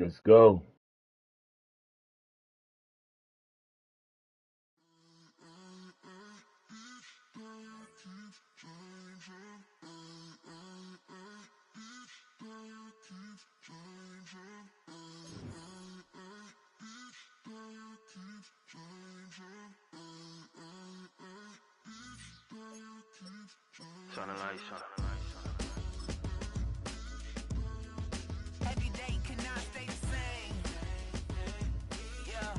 Let's go. Turn the lights on. Every day cannot stay the same. Yeah.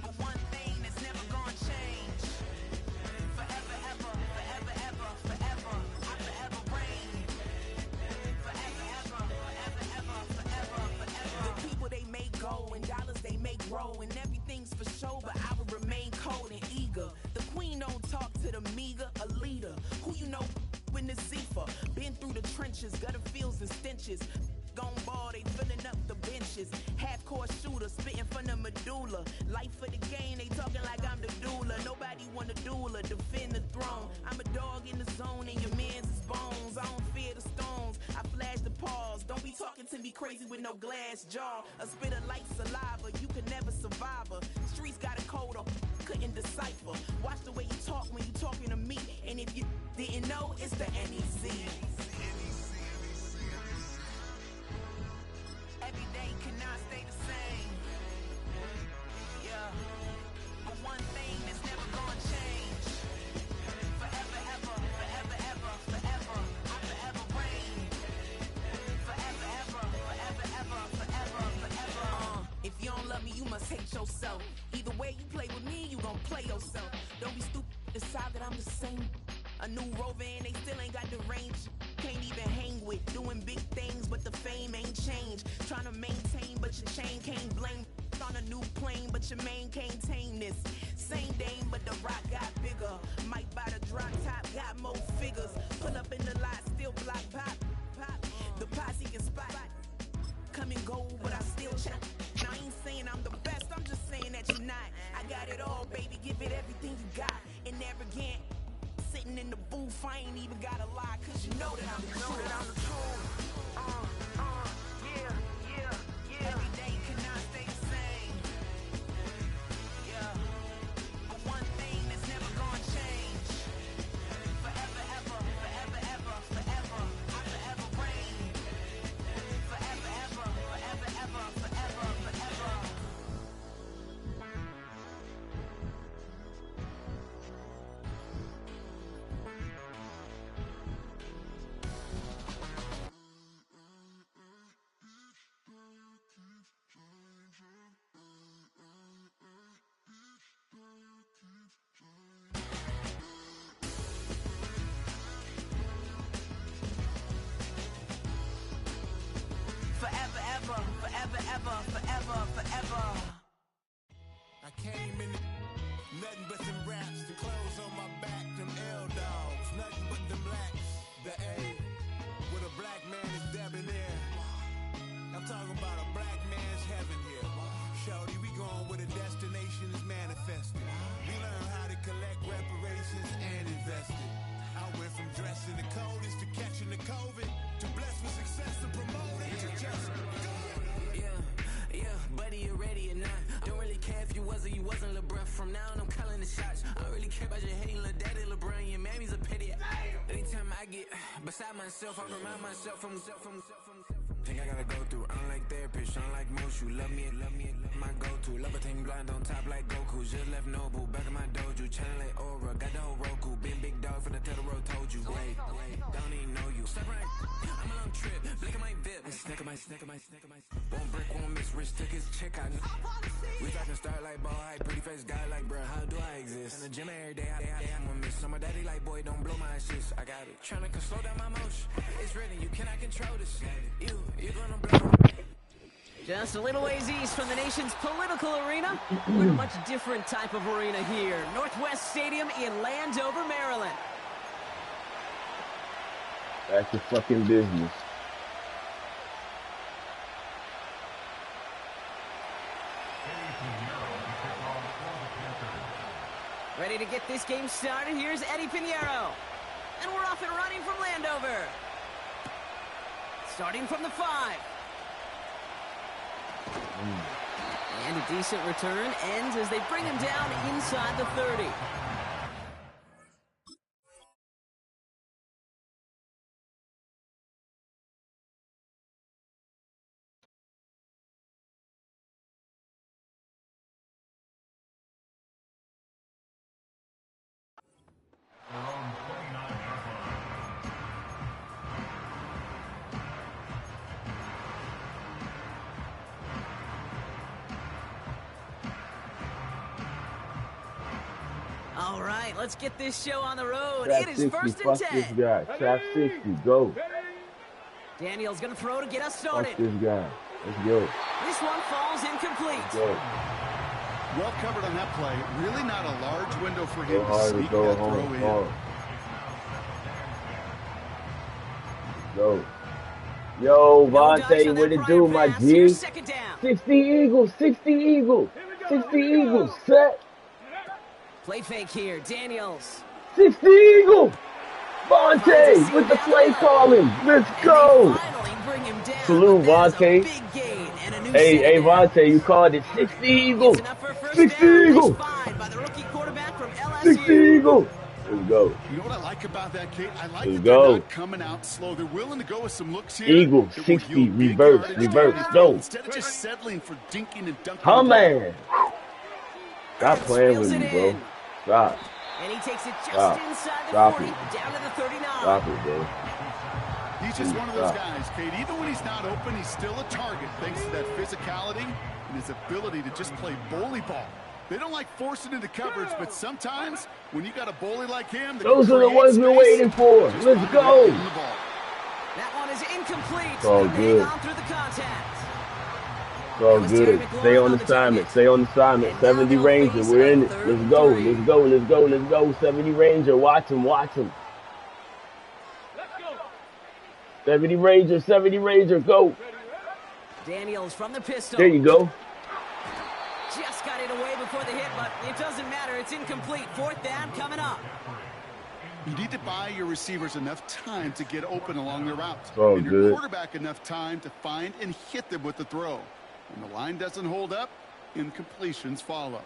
But one thing that's never gonna change. Forever, ever, forever, ever, forever. I forever reign. Forever, ever, forever, ever, forever, forever. The people they make go and dollars they make grow. And everything's for show, but I will remain cold and eager. The queen don't talk to the meager, a leader. Who you know in the Zephyr? Been through the trenches, gutter fields and stenches. Gone ball, they filling up the benches. Half-court shooter, spitting from the medulla. Life for the game, they talking like I'm the doula. Nobody wanna duel or defend the throne. I'm a dog in the zone and your man's is bones. I don't fear the stones, I flash the paws. Don't be talking to me crazy with no glass jaw. A spit of light saliva, you can never survive her. Streets got a code up, couldn't decipher. Watch the way you talk when you talking to me. And if you didn't know, it's the NEC. Every day cannot stay the same. Yeah. But one thing that's never gonna change. Forever, ever, forever, ever, forever. I forever reign. Forever, ever, forever, ever, forever, forever. If you don't love me, you must hate yourself. Either way you play with me, you gon' play yourself. Don't be stupid, decide that I'm the same. A new rover and they still ain't got the range. Can't even hang with, doing big things, but the fame ain't changed. Trying to maintain, but your chain can't blame. On a new plane, but your main can't tame this. Same dame, but the rock got bigger. Might buy the drop top, got more figures. Pull up in the lot, still block pop, pop. The posse can spot. Come and go, but I still check. I ain't saying I'm the best, I'm just saying that you're not. I got it all, baby, give it everything you got. And arrogant, sitting in the booth, I ain't even gotta lie, cause you know that I'm the truth. Yeah. Every day cannot stay the same. Yeah. But one thing that's never gonna change. Forever, ever, forever, ever, forever. I forever reign. Forever, ever, forever, ever, forever, forever. Forever, ever, forever, ever, forever, forever. I came in nothing but them raps, the clothes on my back, them L dogs, nothing but them blacks. The A with a black man is debonair. I'm talking about a black man's heaven here. Shorty, we going where the destination is manifested. We learn how to collect reparations and invest it. I went from dressing the coldest to catching the COVID, to blessed with success to promote it to just go. Yeah, buddy, you ready or not? Don't really care if you was or you wasn't LeBron. From now on, I'm calling the shots. I don't really care about your hating little daddy LeBron. Your mammy's a pity. Anytime I get beside myself, I remind myself from Think I gotta go through. I don't like therapists, I don't like most. You love me, my go-to. Love a thing blind on top like Goku. Just left Noble, back in my dojo. Channel like Aura, got the whole Roku. Been big dog from the Tether Road, told you. Wait, don't even know you. Step right, I'm a long trip. Blick of my VIP. Snack of my. One brick, one miss. Rich took his check, I know. We talking start like ball hype. Pretty face guy like, bruh, how do I exist? In the gym every day, I'm a miss. So my daddy like, boy, don't blow my assist. I got it. Tryna slow down my motion. It's written, you cannot control this. You're gonna blow. Just a little ways east from the nation's political arena. We're in a much different type of arena here. Northwest Stadium in Landover, Maryland. Back to fucking business. Ready to get this game started. Here's Eddie Pinheiro. And we're off and running from Landover. Starting from the 5. And a decent return ends as they bring him down inside the 30. All right, let's get this show on the road. Trap It is 60, first and fuck 10. this guy. Trap 60, go. Daniel's going to throw to get us Fuck started. this guy. Let's go. This one falls incomplete. Let's go. Well covered on that play. Really not a large window for him Go to hard, sneak go that home, throw in. hard. Go. Yo, Vontae, what it do, my G? Here's second down. 60 Eagles, 60 Eagles, 60 Eagles, set. Play fake here, Daniels. 60 Eagles. Vontae with the play calling. Let's go. Salute, Vontae. Hey, Vontae, you called it 60 Eagles. 60 Eagles. 60 Eagles. Let's go. You know what I like about that, Kate? I like Let's that go. they're not coming out slow. They're willing to go with some looks here. Eagles, that will 60, yield big reverse, yardage reverse, carries go. Instead of just settling for dinking and dunking. Huh, the ball. man. Stop playing with me, bro. Stop. And he takes it just Stop. inside the Stop 40, it. down to the 39. Stop it, bro. He's just one of those guys, Kate. Even when he's not open, he's still a target thanks to that physicality and his ability to just play bully ball. They don't like forcing into coverage, but sometimes when you got a bully like him, Those are the ones we're waiting for. Let's go. That one is incomplete. It's all good. Hang on through the contact. It's all good. Stay on assignment. Stay on assignment. 70 Ranger, we're in it. Let's go. Let's go. Let's go. Let's go. 70 Ranger, watch him. Watch him. 70 Ranger, go. Daniels from the pistol. There you go. Just got it away before the hit, but it doesn't matter. It's incomplete. Fourth down coming up. You need to buy your receivers enough time to get open along their routes. Oh, and your good. quarterback enough time to find and hit them with the throw. When the line doesn't hold up, incompletions follow.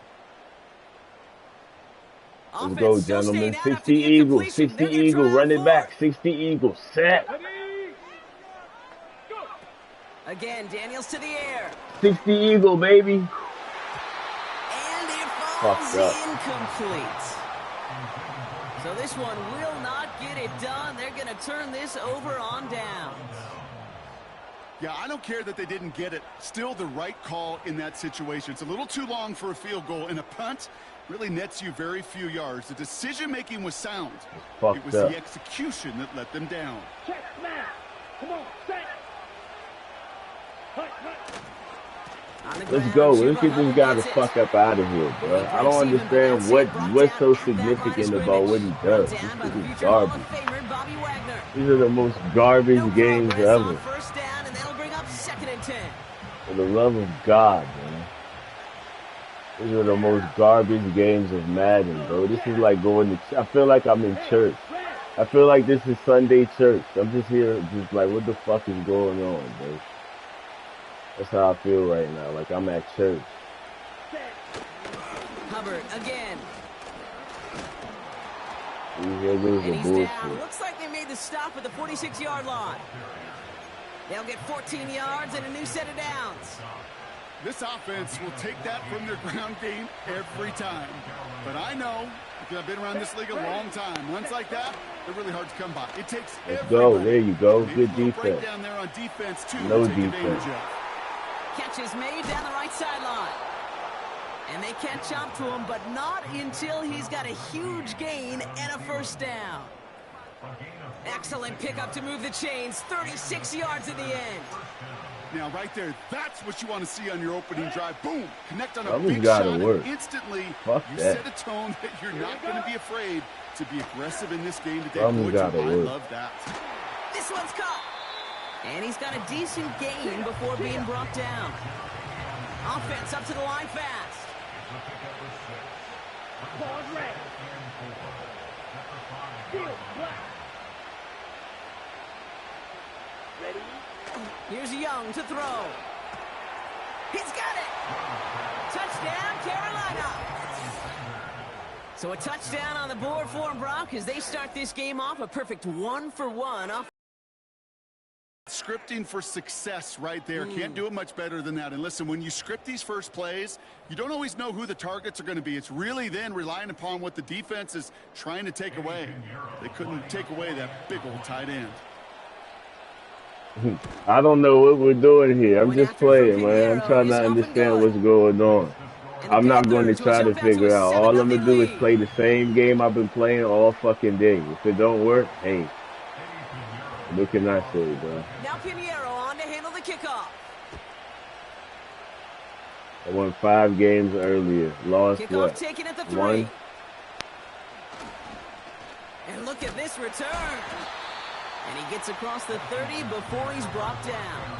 Let's go, gentlemen. 60 Eagles. 60 Eagles. Run it back. 60 Eagles. Set. Again, Daniels to the air. 60 Eagle, baby. And it falls incomplete. So this one will not get it done. They're going to turn this over on downs. Yeah, I don't care that they didn't get it. Still the right call in that situation. It's a little too long for a field goal, and a punt really nets you very few yards. The decision-making was sound. It was the execution that let them down. Check, snap. Come on, set. Let's go. Let's get this guy the fuck up out of here, bro. I don't understand what's so significant about what he does. This shit is garbage. These are the most garbage games ever. For the love of God, man. These are the most garbage games of Madden, bro. This is like going to... I feel like I'm in church. I feel like this is Sunday church. I'm just here, just like, what the fuck is going on, bro? That's how I feel right now. Like I'm at church. Hubbard again. And he's down. Looks like they made the stop at the 46-yard line. They'll get 14 yards and a new set of downs. This offense will take that from their ground game every time. But I know, because I've been around this league a long time, runs like that, they're really hard to come by. It takes Let's go. There you go. Good defense. Down there on defense too, no defense. Catch is made down the right sideline. And they catch up to him, but not until he's got a huge gain and a first down. Excellent pickup to move the chains. 36 yards at the end. Now, right there, that's what you want to see on your opening drive. Boom! Connect on a big shot, work. and instantly you set a tone that you're not going to be afraid to be aggressive in this game today. I love that. This one's caught. And he's got a decent gain before being brought down. Offense up to the line fast. Here's Young to throw. He's got it. Touchdown, Carolina. So a touchdown on the board for them, Brock, as they start this game off a perfect 1-for-1 off. Scripting for success right there. Can't do it much better than that. And listen, when you script these first plays, you don't always know who the targets are going to be. It's really then relying upon what the defense is trying to take away. They couldn't take away that big old tight end. I don't know what we're doing here. I'm just playing, man. I'm trying to understand what's going on. I'm not going to try to figure out. All I'm going to do is play the same game I've been playing all fucking day. If it don't work, hey. What can I say, bro? Now Pinheiro on to handle the kickoff. I won 5 games earlier. Lost Kickoff what? taken at the 3. 1. And look at this return. And he gets across the 30 before he's brought down.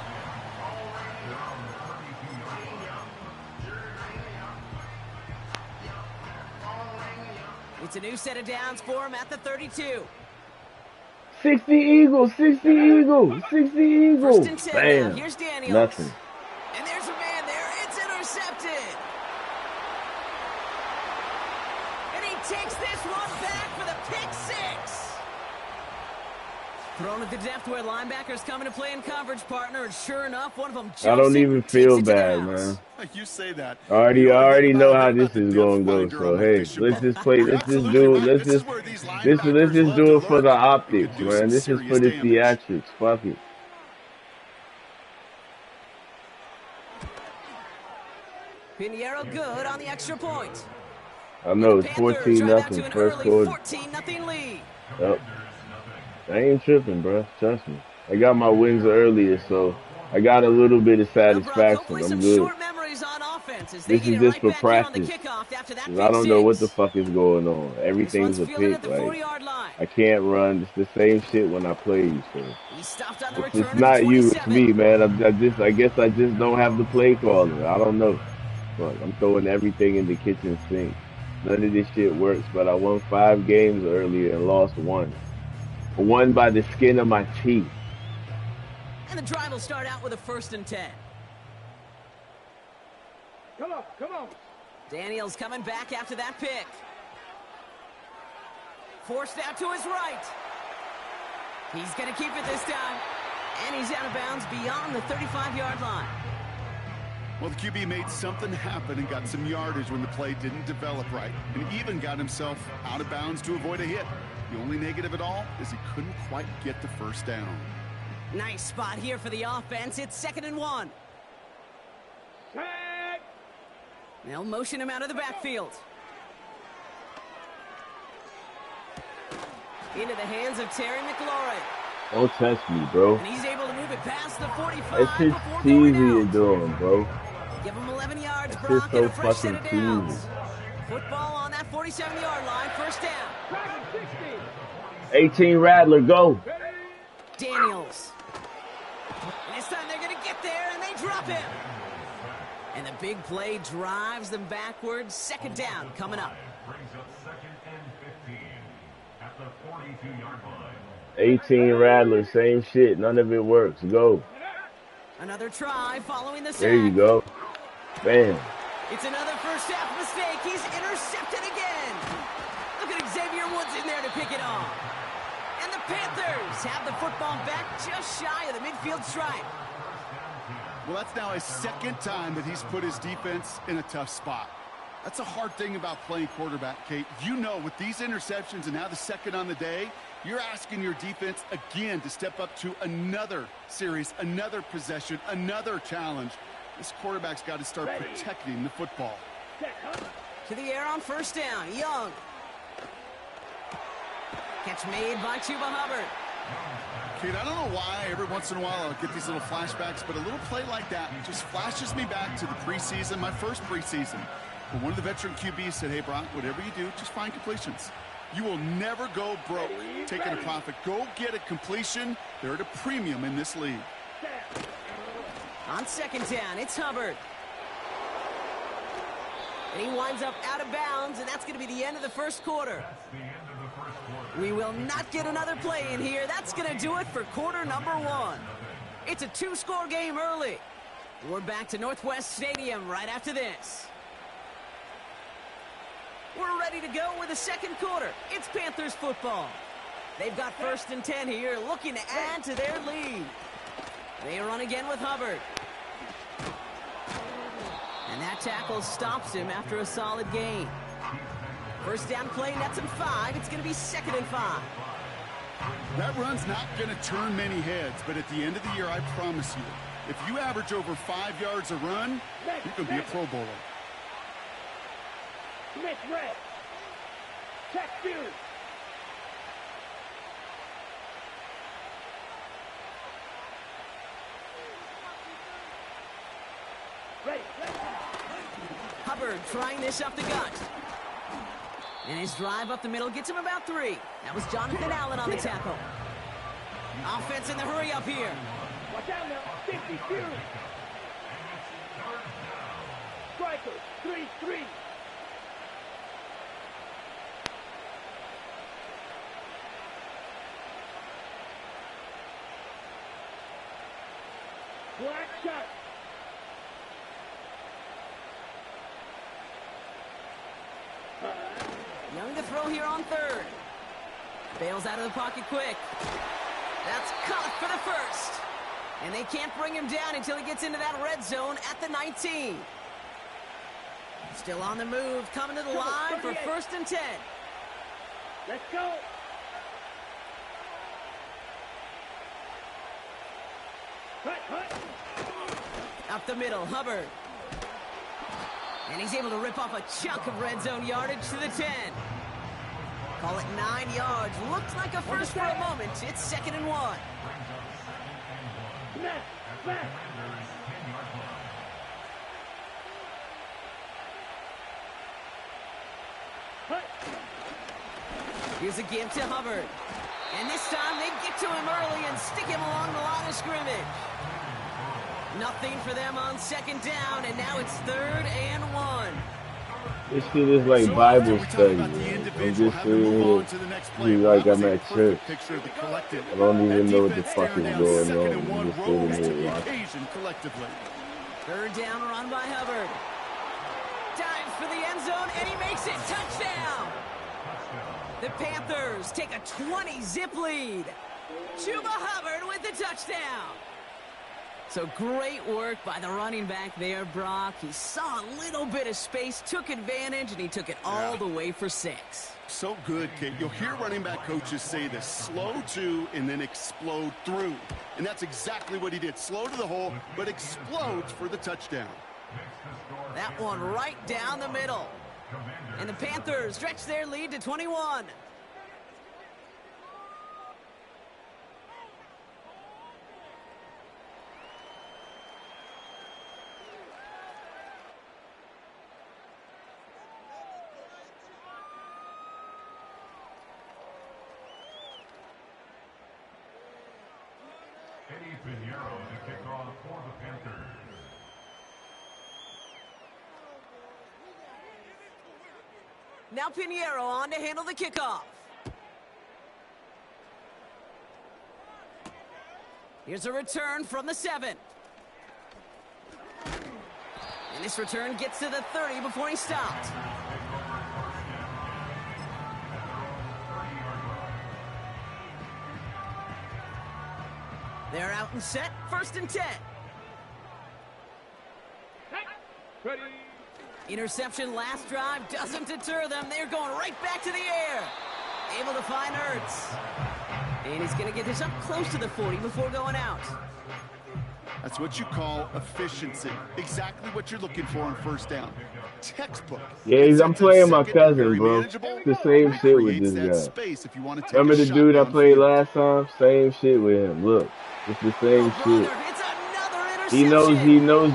It's a new set of downs for him at the 32. 60 Eagles, 60 Eagles, 60 Eagles. First and 10 now. Bam. Here's Daniels. Nothing. And there's a man there. It's intercepted. And he takes this one back for the pick 6. Thrown at the depth where linebackers come into play in coverage, partner, and sure enough, one of them jumps I don't in even and feel takes it to bad, downs. man. You say that. I already know how this is going to go. So hey, let's just play. Let's just do it. Let's just do it for the optics, man. This is for the theatrics. Fuck it. Pinheiro good on the extra point. I know it's Panthers 14-0 first quarter. 14-0 lead. Yep. I ain't tripping, bro. Trust me. I got my wins earlier, so I got a little bit of satisfaction. I'm good. This is just for practice. I don't know what the fuck is going on. Everything's a pick. Like, I can't run. It's the same shit when I play you. So it's not you. It's me, man. I guess I just don't have the play caller. I don't know. Fuck, I'm throwing everything in the kitchen sink. None of this shit works. But I won 5 games earlier and lost 1. Won by the skin of my teeth. And the drive will start out with a 1st and 10. Come on, come on. Daniels coming back after that pick. Forced out to his right. He's going to keep it this time. And he's out of bounds beyond the 35-yard line. Well, the QB made something happen and got some yardage when the play didn't develop right. And even got himself out of bounds to avoid a hit. The only negative at all is he couldn't quite get the first down. Nice spot here for the offense. It's 2nd and 1. They'll motion him out of the backfield. Into the hands of Terry McLaurin. Don't touch me, bro. And he's able to move it past the 45 That's just before cheesy going you're out. doing, bro. Give him 11 yards, That's Brock, just and so a fresh set of fucking downs. cheesy. Football on that 47-yard line, 1st down. 18 Rattler, go. Daniels. And this time they're going to get there, and they drop him. And the big play drives them backwards. 2nd down coming up. 18 Rattler, same shit. None of it works. Go. Another try following the sack. There you go. Bam. It's another first half mistake. He's intercepted again. Look at Xavier Woods in there to pick it off. And the Panthers have the football back just shy of the midfield stripe. Well, that's now his 2nd time that he's put his defense in a tough spot. That's a hard thing about playing quarterback, Kate. You know, with these interceptions and now the 2nd on the day, you're asking your defense again to step up to another series, another possession, another challenge. This quarterback's got to start protecting the football. To the air on 1st down. Young. Catch made by Chuba Hubbard. Kate, I don't know why every once in a while I'll get these little flashbacks, but a little play like that just flashes me back to the preseason, my first preseason. But one of the veteran QBs said, hey, Brock, whatever you do, just find completions. You will never go broke taking a profit. Go get a completion. They're at a premium in this league. On 2nd down, it's Hubbard. And he winds up out of bounds, and that's going to be the end of the 1st quarter. We will not get another play in here. That's going to do it for quarter number 1. It's a 2-score game early. We're back to Northwest Stadium right after this. We're ready to go with the second quarter. It's Panthers football. They've got 1st and 10 here, looking to add to their lead. They run again with Hubbard. And that tackle stops him after a solid gain. First down play, nets him 5. It's going to be 2nd and 5. That run's not going to turn many heads, but at the end of the year, I promise you, if you average over 5 yards a run, you could be a Pro Bowler. Smith red. Check two. Ready. Hubbard trying this up the gut. And his drive up the middle gets him about 3. That was Jonathan Allen on the tackle. Offense in the hurry up here. Watch out now. 50 Fury. Striker. 3-3. Black shot. Young to throw here on 3rd. Bails out of the pocket quick. That's caught for the 1st. And they can't bring him down until he gets into that red zone at the 19. Still on the move, coming to the line for 1st and 10. Let's go. Hut. Up the middle, Hubbard. And he's able to rip off a chunk of red zone yardage to the 10. Call it 9 yards. Looked like a first for a moment. It's 2nd and 1. Smash. Hut. Here's a give to Hubbard. And this time they get to him early and stick him along the line of scrimmage. Nothing for them on 2nd down, and now it's 3rd and 1. This shit is like Bible study, man. I'm just sitting here, like I'm at church. I don't even know what the fuck is going on. I'm just sitting here watching. 3rd down, run by Hubbard. Dives for the end zone, and he makes it. Touchdown! The Panthers take a 20-zip lead. Chuba Hubbard with the touchdown. So great work by the running back there, Brock. He saw a little bit of space, took advantage, and he took it all the way for 6. So good, Kate. You'll hear running back coaches say this: slow to and then explode through. And that's exactly what he did. Slow to the hole, but explodes for the touchdown. That one right down the middle. And the Panthers stretch their lead to 21. Now Pinheiro on to handle the kickoff. Here's a return from the 7. And this return gets to the 30 before he stopped. They're out and set, 1st and 10. Ready. Interception last drive doesn't deter them. They're going right back to the air. Able to find Ertz. And he's going to get this up close to the 40 before going out. That's what you call efficiency. Exactly what you're looking for on 1st down. Textbook. Yeah, I'm playing my cousin, bro. It's the same shit with this guy. Remember the dude I played last time? Same shit with him. Look, it's the same shit. He knows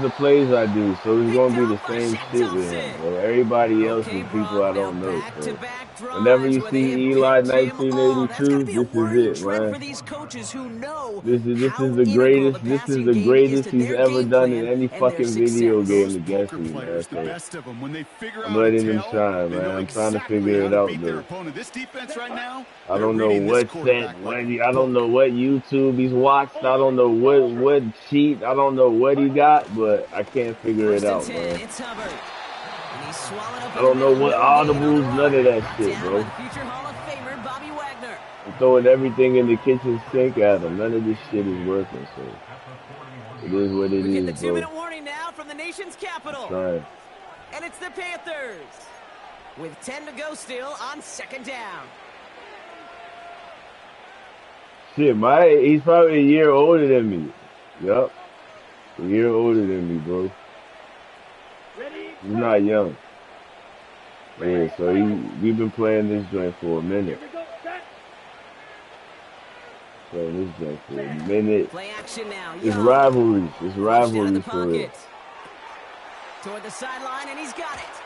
the plays I do, so he's gonna be the same shit with him, bro. Everybody else is people I don't know. Back-to-back Whenever drives you where they see have Eli big Jim. Oh, that's got to 1982, be a this is worrying it, trend man. for these coaches who know This how is the integral the greatest. This is passing the game is greatest to he's their ever game done in plan any and their fucking video success. game Those against poker me, man. players, the So best of them, when they figure I'm out a letting him tell, shine, they man. know I'm trying to exactly figure how it to out, beat their though. opponent. This defense right now, I they're don't know reading this what set, quarterback like I a don't know book. what YouTube he's watched. I don't know what cheat. I don't know what he got, but I can't figure it First and out, 10, man. it's Hubbard. And he's swallowed up I in the don't know middle. what No gain on the audibles, none run. of that Brought shit, down bro. by the future Hall of Famer, Bobby Wagner. I'm throwing everything in the kitchen sink at him. None of this shit is working, so it is what it We get the is, bro. 2-minute warning now from the nation's capital. Trying. And it's the Panthers with 10 to go still on second down. Shit, he's probably a year older than me. Yup. A year older than me, bro. He's not young. Yeah, so we've been playing this joint for a minute. Playing this joint for a minute. Play action now. It's Young. rivalries. It's Pushed out of the rivalries for real. pocket. Toward the sideline, and he's got it.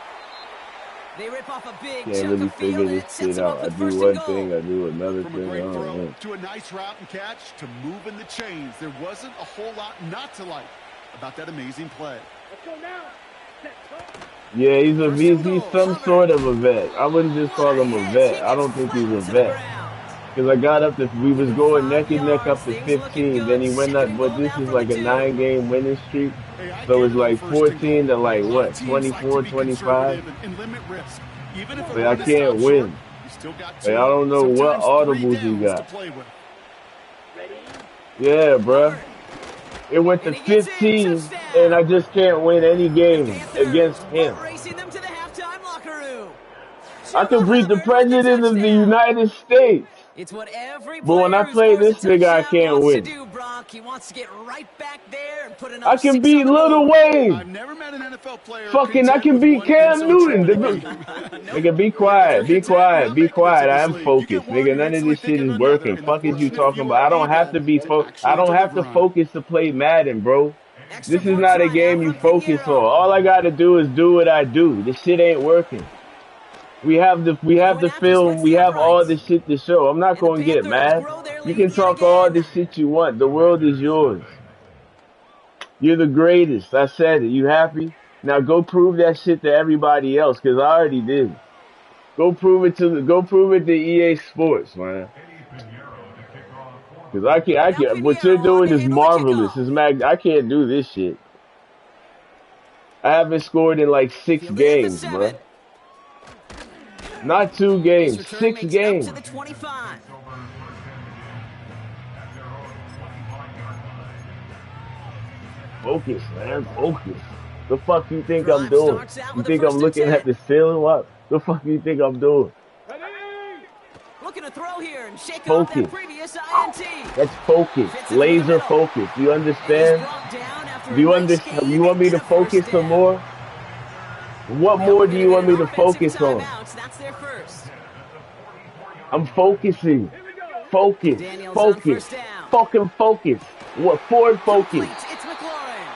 They rip off a big Can't chunk really of field, figure and this it sets shit them out. up I with do first one and goal. thing, I do another From a thing. I great don't throw know. to a nice route and catch to moving the chains. There wasn't a whole lot not to like about that amazing play. Let's go now. Yeah, he's First and he's goal. some Hubbard. sort of a vet. I wouldn't just What call a him a hit. vet. He I gets don't think he's a flattened to the vet. ground. Because I got up to, we was going 5 neck and neck up yards, to things looking 15. Then good. he went Second up, and but goal this now is from like the a 2. 9-game winning streak. Hey, I So get it's it on like first and 14 to goal. like A lot what, of teams 24, like to be 25? conservative and limit risk. Even if a Like, I run is can't stopped win. short, you still got Like, two, I don't know what sometimes 3 audibles he downs to got. play with. Yeah, bruh. It went to And he gets in. 15, Touchdown. and I just can't win any The game Panthers against him. boat racing them to the halftime locker room. I Chuba could beat the Hubbard with the president of the touchdown. United States. It's what every But when I player who play scores a this nigga, I touchdown can't wants to win. do, Brock. He wants to get right back there and put I another can 6 beat on the Lil board. Wayne. I've never met an NFL player Fucking, I content can with beat one end Cam zone Newton. trip in the game. Nigga, be If quiet, you're be content, you're quiet, not be making it quiet. to I this am league. You focused, get one, nigga. you're None of instantly this shit thinking is of another. working. And Fuck is you unfortunately, talking you about? I don't are have to able be to actually I don't have to deliver on it. focus to play Madden, bro. Extra This is point not a try now game you from focus on. Pinheiro. All I gotta do is do what I do. This shit ain't working. We have the Point after film. splits We the have all uprights. the shit to show. I'm not And the gonna get Panthers mad. grow their You lead can yet talk all the again. shit you want. The world is yours. You're the greatest. I said it. You happy? Now go prove that shit to everybody else, cause I already did. Go prove it to EA Sports, man. Cause I Now can't. What you're Pinheiro on doing to is handle the marvelous. kickoff. I can't do this shit. I haven't scored in like 6 Fielded at the games, 7. bruh. Not 2 This games, return 6 makes it up games. to the 25. Focus, man. Focus. The fuck you think I'm Drive doing? starts out You with a think I'm first and looking 10. at the ceiling? What? The fuck you think I'm doing? Looking to throw here and shake off that Focus. previous INT. That's focus. Fits into the Laser middle. focus. You And he's understand? brought down after Do you a nice understand? gain You want me and to a first focus some down. more? What Now more we're do gonna you get want an me to offensive focus on? timeout. That's their first. I'm focusing. Focus. Daniels on first down. Fucking focus. What? Forward focus. Complete. It's McLaurin.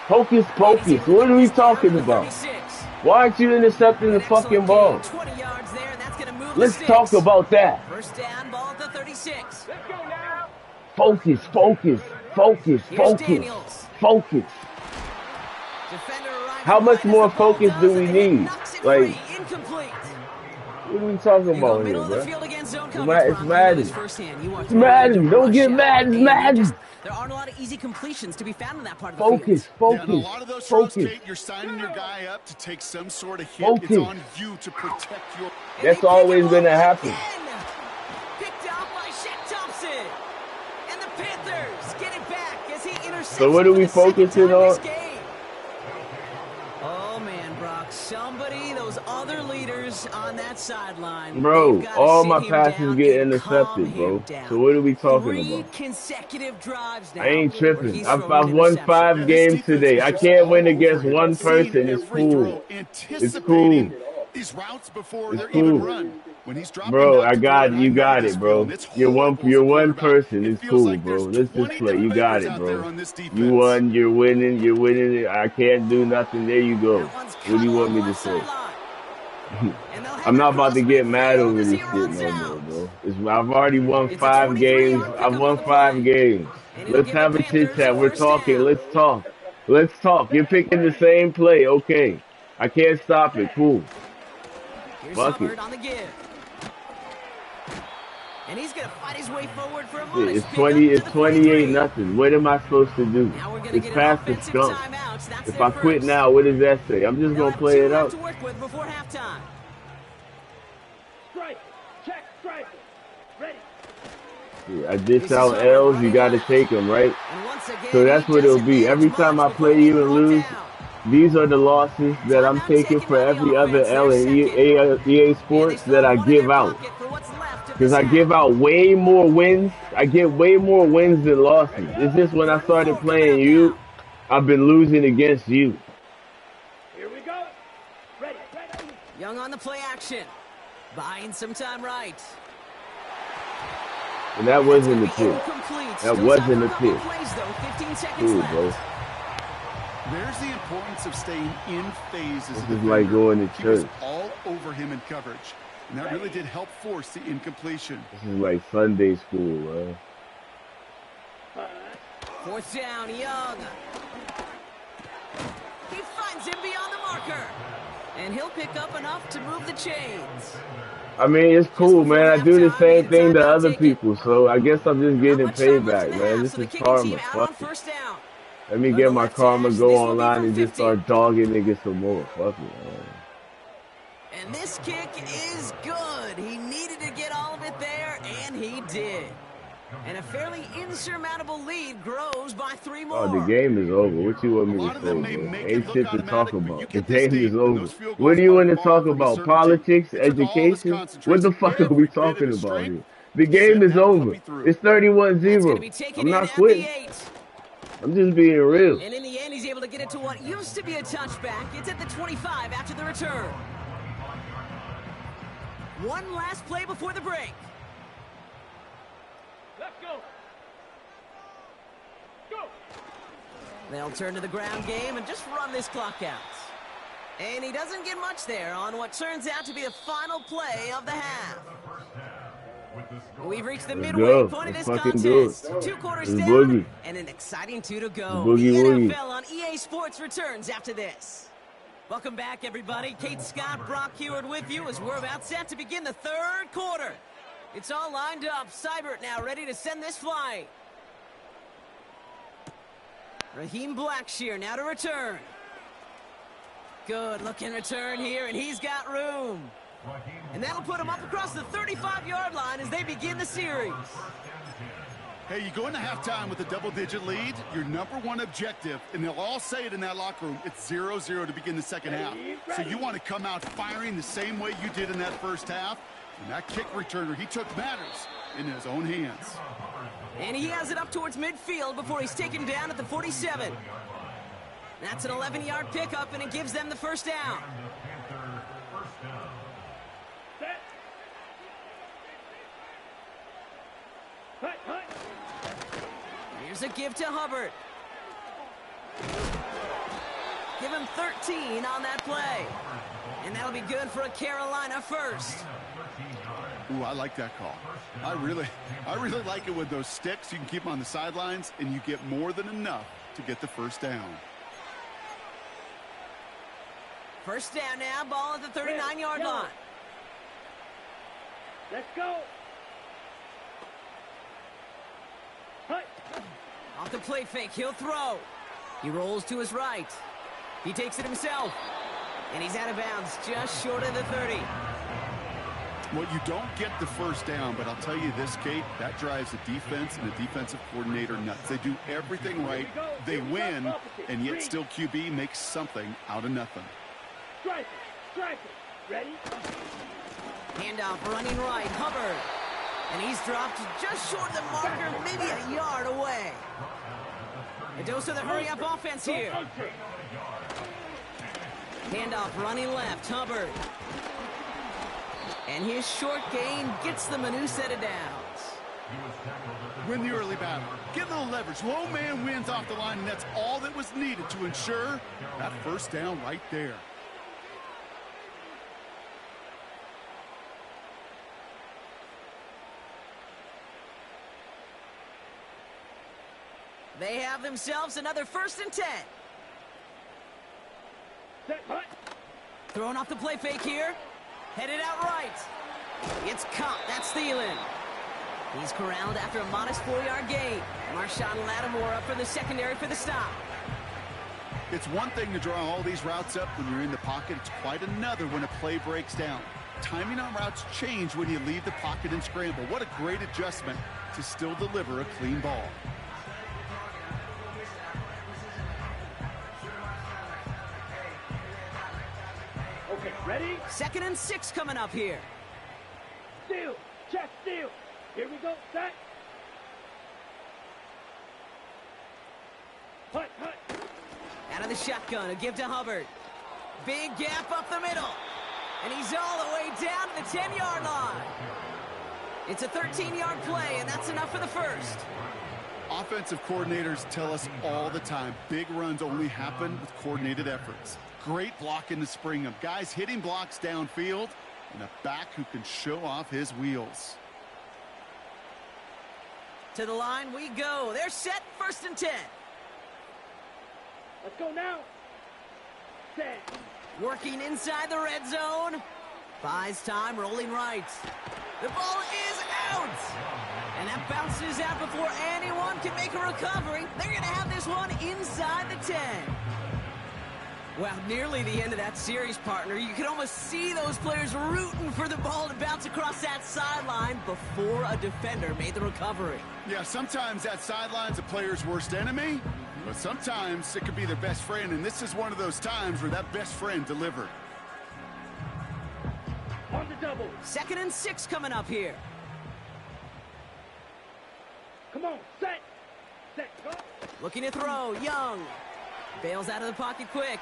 Hocus And he's able pocus. to What get are we this down to talking the about? 36. Why aren't you intercepting An the fucking excellent ball? gain, 20 yards there, and that's going to move the Let's sticks. talk about that. First down, ball at the 36. Focus, focus, focus, Here's focus, Daniels. focus. Defender arriving How much right as more the ball focus does, do and we the hit need? knocks it Like, free. Incomplete. what are we talking You go about here, middle of the bro? field against zone It's coverage, It's Brock. You know Madden. this firsthand. You are It's thrown into Madden. Don't rush get out, mad. It's and Madden. there aren't a lot of easy completions to be found in that part of the Focus, field. Yeah, and a focus, lot of those throws, focus, Kate, you're signing your guy up to take some sort of hit. It's focus. on you to protect your... And That's they pick always him gonna off happen. again. Picked out by Shaq Thompson. And the Panthers get it back as he intercepts So what it are for we the second focusing time this on? game. Oh, man, Brock. Somebody, those other leaders on that sideline, Bro, they've got to all sit my him passes down get and calm intercepted, bro. him down. So what are we talking 3 about? consecutive drives now I ain't where tripping. he's I've thrown an won interception. 5 Yeah, this games defense today. is I just can't all win over against it. one Seeing person. It's every cool. throw, It's cool. anticipating these routes before It's they're even cool. run. When he's dropping Bro, back to throw, and I you know got this it, field, bro. it's You're horrible as a one quarterback. person. It It's feels cool, like bro. there's Let's just 20 play. You different got papers it, out there bro. on this You defense. won. You're winning. I can't do nothing. There you go. That one's What do you cut want me along to the say? sideline. And they'll have I'm it not about across to get mad midfield over as this he shit runs no more, out. bro. I've already won It's a 5 games. 23-yard I've pickup on won the 5 play. games. And it'll Let's give the have a chit Panthers a chat. We're first talking. down. Let's talk. Let's talk. You're picking the same play. Okay. I can't stop it. Cool. Here's Fuck it. Hubbard on the give. And he's going to fight his way forward for a Shit, modest it's pickup 20. to It's the 28 43. nothing. What am I supposed to do? Now we're going to It's get an past the offensive skunk. timeout. So that's If their I quit first. now, what does that say? I'm just They'll gonna have play 2 it left out. to work with before halftime. Strike. Check. Strike. Ready. Yeah, I dish out L's. You gotta take them, right? And once again, So that's he what it'll doesn't be. manage Every time much I before play you being and brought lose, down. these are the losses that I'm Timeout taking taken for by the every other offense, L their in second. EA And they Sports still that have I one in give their out. pocket for what's left of Because this I give half. out way more wins. I get way more wins than losses. It's just when I 3rd and 4 started coming playing up you, now. I've been losing against you. Here we go. Ready. Ready. Young on the play action. Buying some time right. And that That's wasn't gonna the be pick. incomplete. That Still time wasn't for the a couple pick. plays, though. 15 seconds Cool, left. bro. There's the importance of staying in phase as a This is defender. like going to He was church. all over him in coverage, and that really did help force the incompletion. This is like Sunday school, man. 4th down, Young. He finds him beyond the marker. And he'll pick up enough to move the chains. I mean, it's cool, man. I do the same thing to other people, so I guess I'm just Not getting much time left payback, in the man. half, This so the is kicking team karma. out on Fuck it. 1st down. Let me On get the my left karma, hash, go this will be online from and just 50. start dogging niggas some more. Fuck it, man. And this kick is good. He needed to get all of it there, and he did. And a fairly insurmountable lead grows by 3 more. Oh, the game is over. What you want A me lot to of say, them may bro? make it Ain't look shit to talk automatic, but you about. The get this game is deep, and over. those field What goals do you mark want the to bar talk for about? certainty. Politics? It took all his Education? What the concentration, fuck are we every bit of talking his about strength here? The to game send is that over. puppy through. It's That's going to 31-0. be taken I'm in not at quitting. the 8. I'm just being real. And in the end, he's able to get it to what used to be a touchback. It's at the 25 after the return. One last play before the break. Let's go. Go. They'll turn to the ground game and just run this clock out. And he doesn't get much there on what turns out to be the final play of the half. We've reached the Let's midway go. point of Let's this fucking do it. contest. 2 quarters Let's down boogie. and an exciting 2 to go. Boogie The woogie. NFL on EA Sports returns after this. Welcome back, everybody. Kate Scott, Brock Heward with you as we're about set to begin the 3rd quarter. It's all lined up. Seibert now ready to send this flying. Raheem Blackshear now to return. Good looking return here, and he's got room. And that'll put him up across the 35-yard line as they begin the series. Hey, you go into halftime with a double-digit lead, your number one objective, and they'll all say it in that locker room, it's 0-0 to begin the second half. So you want to come out firing the same way you did in that first half. And that kick returner, he took matters into his own hands. And he has it up towards midfield before he's taken down at the 47. That's an 11-yard pickup, and it gives them the first down. Set. Hut, hut. Here's a give to Hubbard. Give him 13 on that play. And that'll be good for a Carolina first. Ooh, I like that call. I really like it with those sticks. You can keep them on the sidelines, and you get more than enough to get the first down. First down now, ball at the 39-yard line. Let's go. Hut. Off the play fake, he'll throw. He rolls to his right. He takes it himself. And he's out of bounds, just short of the 30. Well, you don't get the first down, but I'll tell you this, Kate, that drives the defense and the defensive coordinator nuts. They do everything right, they win, and yet still QB makes something out of nothing. Strike it. Strike it. Ready? Handoff running right, Hubbard. And he's dropped just short of the marker, maybe a yard away. A dose of the hurry-up offense here. Handoff running left, Hubbard. And his short gain gets them a new set of downs. Win the early battle. Get a little leverage. Low man wins off the line, and that's all that was needed to ensure that first down right there. They have themselves another 1st and 10. Set, hut. Throwing off the play fake here. Headed out right. It's caught. That's Thielen. He's corralled after a modest 4-yard gain. Marshawn Lattimore up for the secondary for the stop. It's one thing to draw all these routes up when you're in the pocket. It's quite another when a play breaks down. Timing on routes change when you leave the pocket and scramble. What a great adjustment to still deliver a clean ball. Okay, ready? 2nd and 6 coming up here. Steal. Check, steal. Here we go. Set. Hut, hut. Out of the shotgun, a give to Hubbard. Big gap up the middle. And he's all the way down to the 10-yard line. It's a 13-yard play, and that's enough for the 1st. Offensive coordinators tell us all the time, big runs only happen with coordinated efforts. Great blocking to spring them. Guys hitting blocks downfield, and a back who can show off his wheels. To the line we go. They're set, 1st and 10. Let's go now. Set. Working inside the red zone. Buys time, rolling right. The ball is out. And that bounces out before anyone can make a recovery. They're going to have this one inside the 10. Well, nearly the end of that series, partner. You can almost see those players rooting for the ball to bounce across that sideline before a defender made the recovery. Yeah, sometimes that sideline's a player's worst enemy, but sometimes it could be their best friend, and this is one of those times where that best friend delivered. On the double. 2nd and 6 coming up here. Come on. Set. Set. Go. Looking to throw, Young. Bails out of the pocket quick.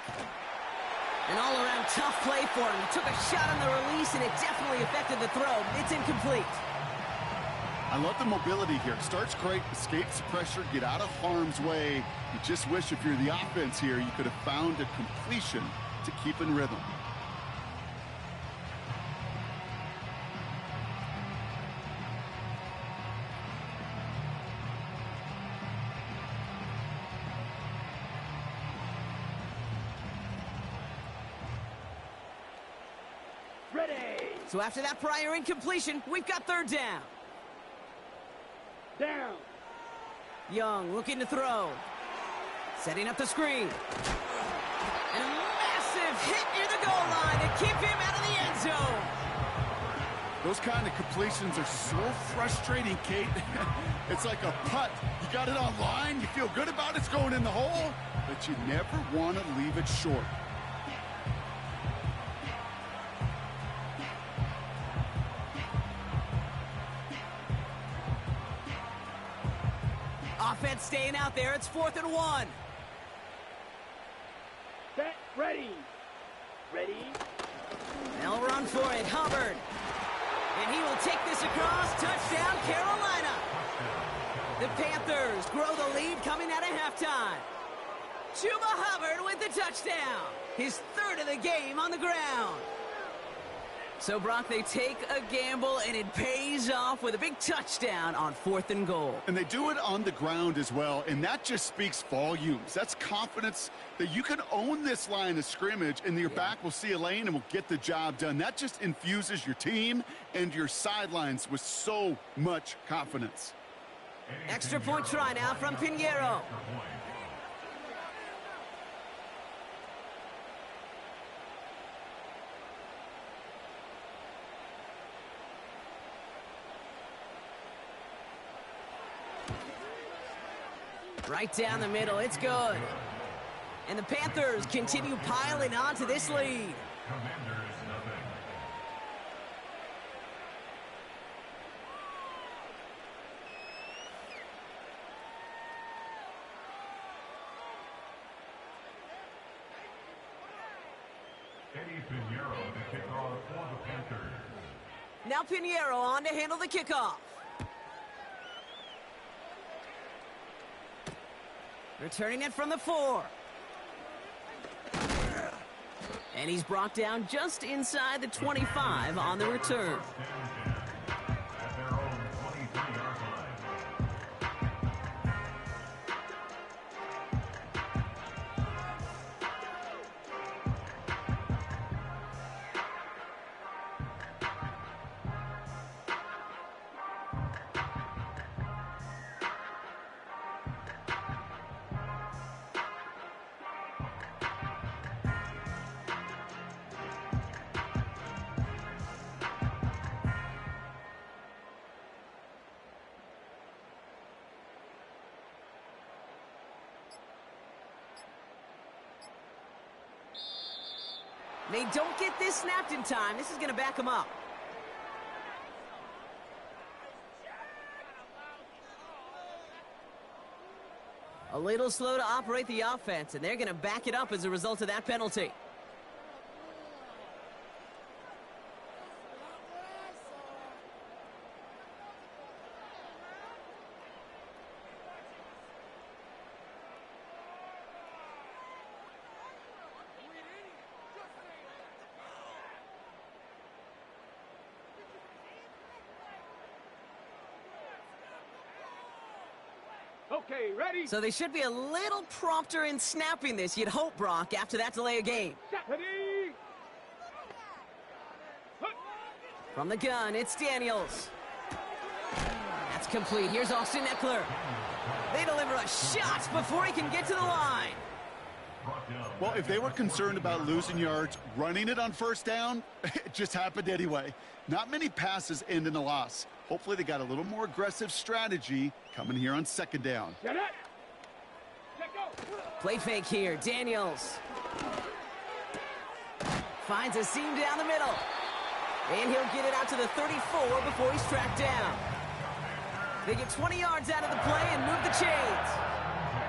An all-around tough play for him. He took a shot on the release, and it definitely affected the throw. It's incomplete. I love the mobility here. Starts great, escapes pressure, get out of harm's way. You just wish if you're the offense here, you could have found a completion to keep in rhythm. Ready. So after that prior incompletion, we've got 3rd down. Down. Young looking to throw. Setting up the screen. And a massive hit near the goal line to keep him out of the end zone. Those kind of completions are so frustrating, Kate. It's like a putt. You got it on line, you feel good about it's going in the hole, but you never want to leave it short. Offense staying out there. It's 4th and 1. Set. Ready. Ready. They'll run for it. Hubbard. And he will take this across. Touchdown, Carolina. The Panthers grow the lead coming out of halftime. Chuba Hubbard with the touchdown. His 3rd of the game on the ground. So, Brock, they take a gamble, and it pays off with a big touchdown on 4th and goal. And they do it on the ground as well, and that just speaks volumes. That's confidence that you can own this line of scrimmage, and your back will see a lane and will get the job done. That just infuses your team and your sidelines with so much confidence. Extra point try now from Pinheiro. Right down the middle, it's good. And the Panthers continue piling on to this lead. Now Pinheiro on to handle the kickoff. Returning it from the 4. And he's brought down just inside the 25 on the return. They don't get this snapped in time. This is going to back them up. A little slow to operate the offense, and they're going to back it up as a result of that penalty. Okay, ready? So they should be a little prompter in snapping this, you'd hope, Brock, after that delay of game. Ready? From the gun, it's Daniels. That's complete. Here's Austin Eckler. They deliver a shot before he can get to the line. Well, if they were concerned about losing yards, running it on first down, it just happened anyway. Not many passes end in a loss. Hopefully they got a little more aggressive strategy coming here on second down. Get it. Let go. Play fake here. Daniels finds a seam down the middle. And he'll get it out to the 34 before he's tracked down. They get 20 yards out of the play and move the chains.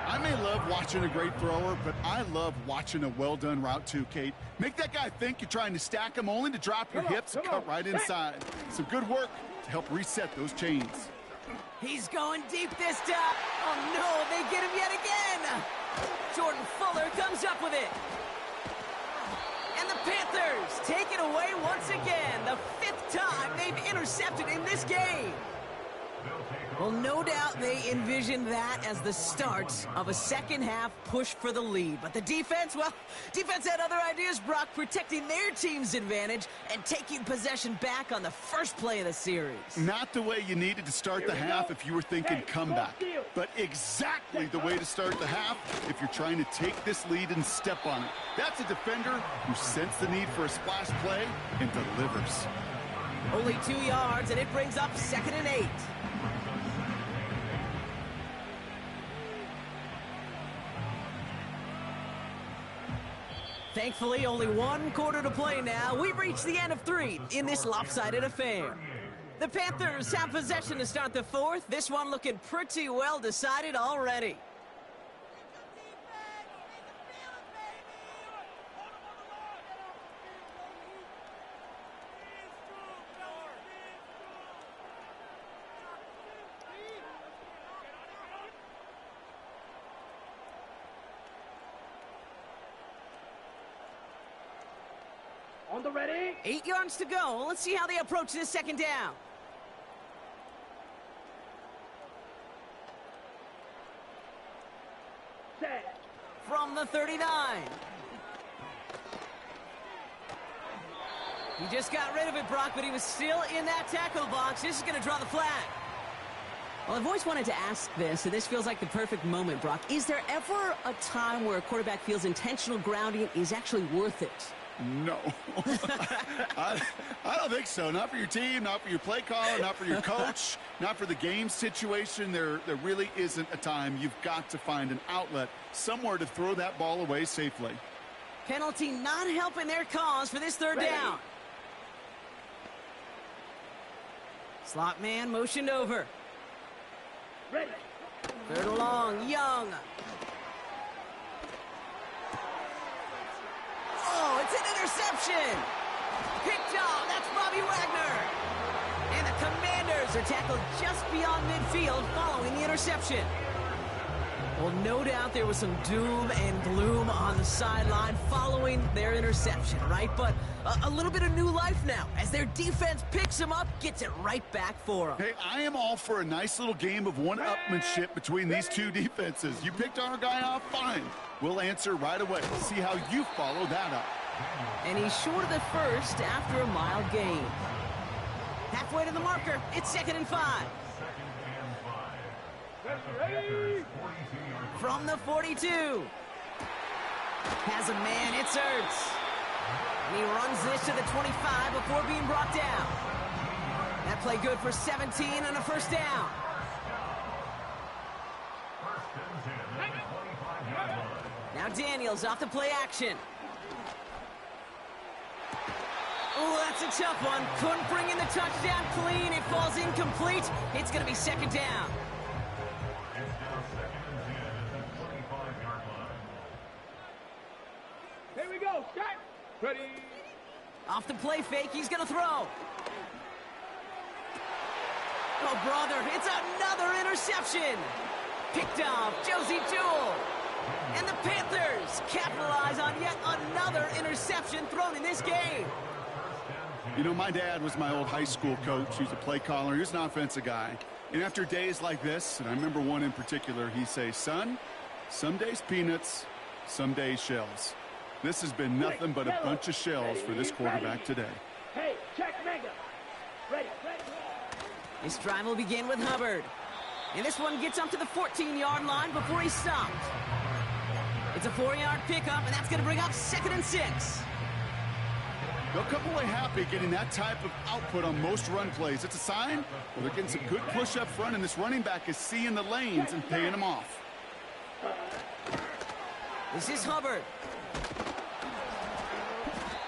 I may love watching a great thrower, but I love watching a well-done route too, Kate. Make that guy think you're trying to stack him only to drop your hips and cut right inside. Some good work to help reset those chains. He's going deep this time. Oh, no, they get him yet again. Jordan Fuller comes up with it. And the Panthers take it away once again. The 5th time they've intercepted in this game. Well, no doubt they envisioned that as the start of a second-half push for the lead. But the defense, well, defense had other ideas, Brock, protecting their team's advantage and taking possession back on the first play of the series. Not the way you needed to start the half if you were thinking comeback, but exactly the way to start the half if you're trying to take this lead and step on it. That's a defender who sensed the need for a splash play and delivers. Only 2 yards, and it brings up 2nd and 8. Thankfully, only 1 quarter to play now. We've reached the end of 3 in this lopsided affair. The Panthers have possession to start the 4th. This one looking pretty well decided already. On the ready. 8 yards to go. Let's see how they approach this second down. Set. From the 39. He just got rid of it, Brock, but he was still in that tackle box. This is going to draw the flag. Well, I've always wanted to ask this, and this feels like the perfect moment, Brock. Is there ever a time where a quarterback feels intentional grounding is actually worth it? No. I don't think so. Not for your team, not for your play caller, not for your coach, not for the game situation. There really isn't a time. You've got to find an outlet, somewhere to throw that ball away safely. Penalty not helping their cause for this third down. Slot man motioned over. Ready. 3rd and long, Young. Oh, it's an interception. Picked off. That's Bobby Wagner. And the Commanders are tackled just beyond midfield following the interception. Well, no doubt there was some doom and gloom on the sideline following their interception, right? But a little bit of new life now as their defense picks him up, gets it right back for them. Hey, I am all for a nice little game of one-upmanship between these two defenses. You picked our guy off, fine. We'll answer right away. See how you follow that up. And he's short of the first after a mild gain. Halfway to the marker, it's 2nd and 5. Ready. From the 42. Has a man, it's Ertz. And he runs this to the 25 before being brought down. That play good for 17 and a first down. Now Daniels off the play action. Oh, that's a tough one. Couldn't bring in the touchdown clean. It falls incomplete. It's going to be second down. Here we go. Start. Ready. Off the play fake, he's going to throw. Oh, brother, it's another interception. Picked off Josie Jewell. And the Panthers capitalize on yet another interception thrown in this game. You know, my dad was my old high school coach. He was a play caller. He was an offensive guy. And after days like this, and I remember one in particular, he'd say, son, some days peanuts, some days shells. This has been nothing but a bunch of shells for this quarterback today. Hey, check mega. Ready. This drive will begin with Hubbard. And this one gets up to the 14-yard line before he's stopped. It's a 4-yard pickup, and that's going to bring up 2nd and 6. They'll come away happy getting that type of output on most run plays. It's a sign, well, they're getting some good push up front, and this running back is seeing the lanes and paying them off. This is Hubbard.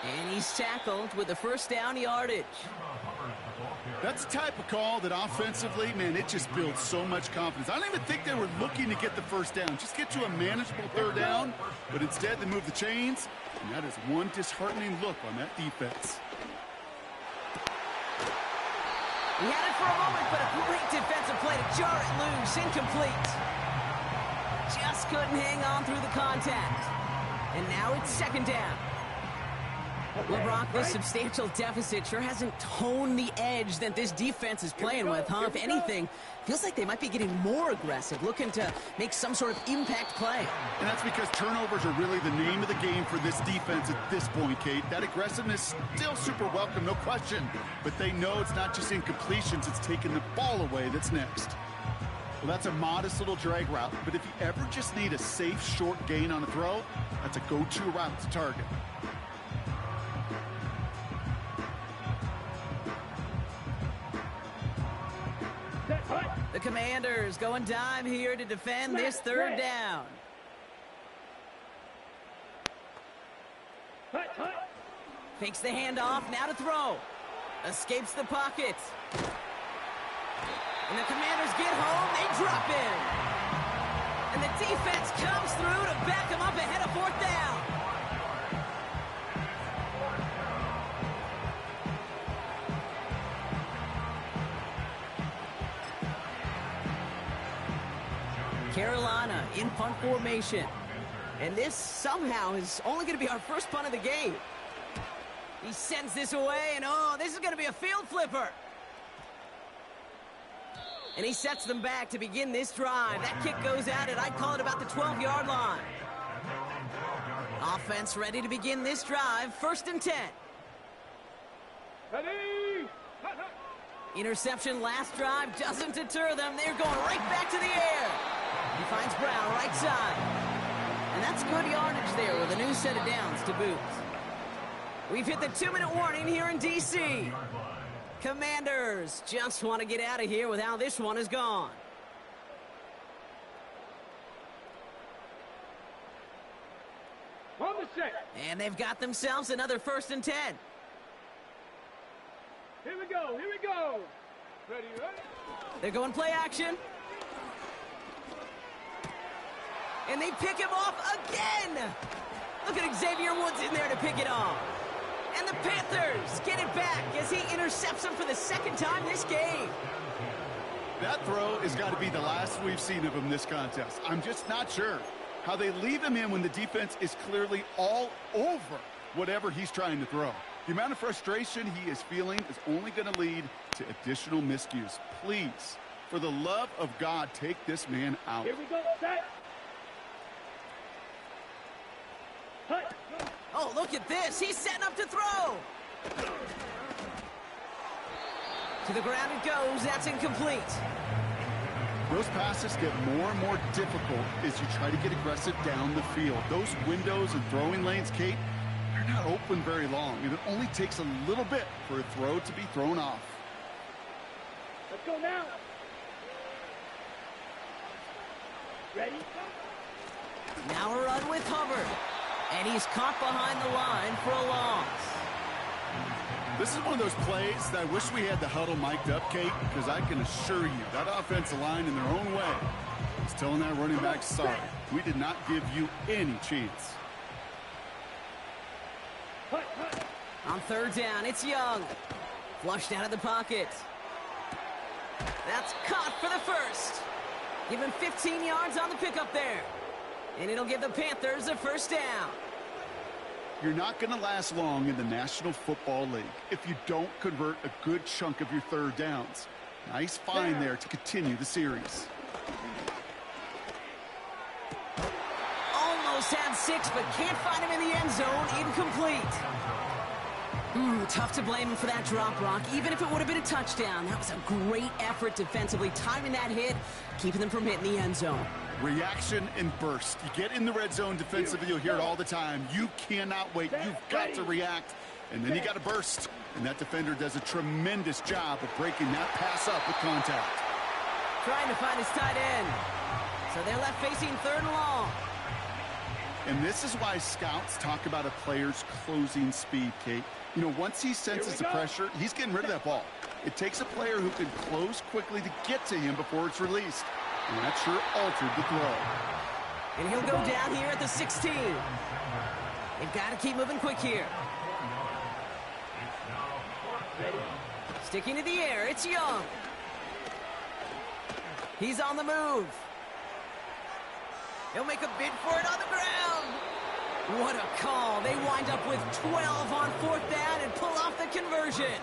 And he's tackled with the first down yardage. That's the type of call that offensively, man, it just builds so much confidence. I don't even think they were looking to get the first down. Just get to a manageable 3rd down, but instead they move the chains, and that is one disheartening look on that defense. He had it for a moment, but a great defensive play to jar it loose. Incomplete. Just couldn't hang on through the contact. And now it's 2nd down. Well, Brock, this substantial deficit sure hasn't toned the edge that this defense is playing with, huh? If anything, feels like they might be getting more aggressive, looking to make some sort of impact play. And that's because turnovers are really the name of the game for this defense at this point, Kate. That aggressiveness still super welcome, no question. But they know it's not just incompletions, it's taking the ball away that's next. Well, that's a modest little drag route, but if you ever just need a safe, short gain on a throw, that's a go-to route to target. The Commanders going dime here to defend this 3rd down. Fakes the handoff, now to throw. Escapes the pocket. And the Commanders get home, they drop in. And the defense comes through to back them up ahead of 4th down. Carolina in punt formation. And this somehow is only going to be our first punt of the game. He sends this away, and oh, this is going to be a field flipper. And he sets them back to begin this drive. That kick goes out at, I'd call it about the 12-yard line. Offense ready to begin this drive. 1st and 10. Ready. Interception last drive doesn't deter them. They're going right back to the air. He finds Brown right side. And that's good yardage there with a new set of downs to boot. We've hit the 2-minute warning here in D.C. Commanders just want to get out of here with how this one is gone. On the set. And they've got themselves another 1st and 10. Here we go. Ready. They're going play action. And they pick him off again. Look at Xavier Woods in there to pick it off. And the Panthers get it back as he intercepts him for the 2nd time this game. That throw has got to be the last we've seen of him this contest. I'm just not sure how they leave him in when the defense is clearly all over whatever he's trying to throw. The amount of frustration he is feeling is only going to lead to additional miscues. Please, for the love of God, take this man out. Here we go. Set. Hut. Oh, look at this. He's setting up to throw. To the ground it goes. That's incomplete. Those passes get more and more difficult as you try to get aggressive down the field. Those windows and throwing lanes, Kate, they're not open very long, and it only takes a little bit for a throw to be thrown off. Let's go now. Ready? Now a run with Hubbard. And he's caught behind the line for a loss. This is one of those plays that I wish we had the huddle mic'd up, Kate, because I can assure you that offensive line in their own way is telling that running back, sorry, we did not give you any chance. On third down, it's Young. Flushed out of the pocket. That's caught for the first. Give him 15 yards on the pickup there. And it'll give the Panthers a first down. You're not going to last long in the National Football League if you don't convert a good chunk of your third downs. Nice find there to continue the series. Almost had 6, but can't find him in the end zone. Incomplete. Tough to blame him for that drop, Brock. Even if it would have been a touchdown, that was a great effort defensively, timing that hit, keeping them from hitting the end zone. Reaction and burst. You get in the red zone defensively, you'll hear it all the time. You cannot wait. You've got to react, and then you got to burst. And that defender does a tremendous job of breaking that pass up with contact. Trying to find his tight end. So they're left facing third and long. And this is why scouts talk about a player's closing speed, Kate. You know, once he senses the pressure, he's getting rid of that ball. It takes a player who can close quickly to get to him before it's released. And that sure altered the throw. And he'll go down here at the 16. They've got to keep moving quick here. Sticking to the air, it's Young. He's on the move. He'll make a bid for it on the ground. What a call. They wind up with 12 on fourth down and pull off the conversion.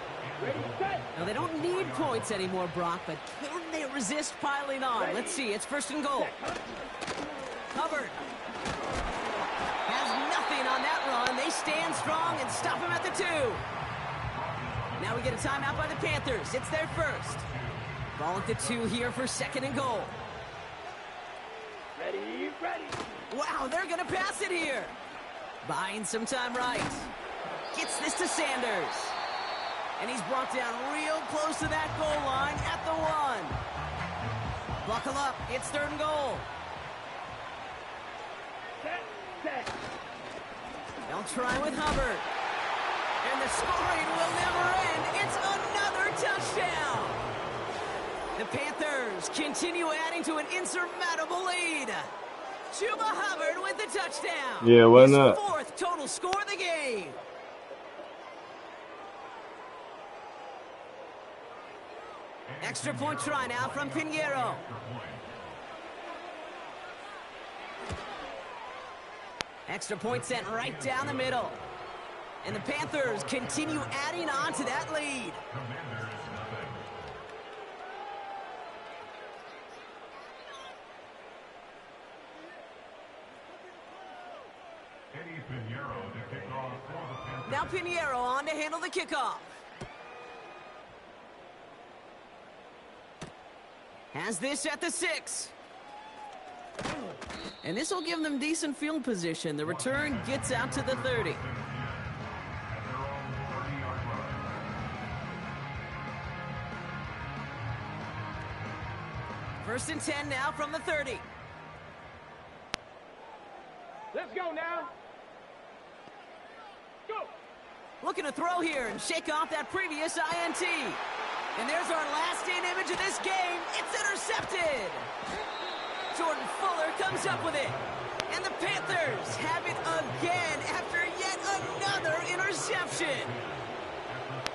Now, they don't need points anymore, Brock, but can they resist piling on? Let's see. It's first and goal. Hubbard has nothing on that run. They stand strong and stop him at the 2. Now we get a timeout by the Panthers. It's their first. Ball at the 2 here for second and goal. Ready. Wow, they're going to pass it here. Buying some time right. Gets this to Sanders. And he's brought down real close to that goal line at the 1. Buckle up. It's third and goal. Set. They'll try with Hubbard. And the scoring will never end. It's another touchdown. The Panthers continue adding to an insurmountable lead. Chuba Hubbard with the touchdown. Yeah, why His not? 4th total score of the game. Extra point try now from Pinheiro. Extra point sent right down the middle. And the Panthers continue adding on to that lead. Now Pinheiro on to handle the kickoff. Has this at the 6. And this will give them decent field position. The return gets out to the 30. First and 10 now from the 30. Let's go now. Go. Looking to throw here and shake off that previous INT. And there's our last-in image of this game. It's intercepted. Jordan Fuller comes up with it. And the Panthers have it again after yet another interception.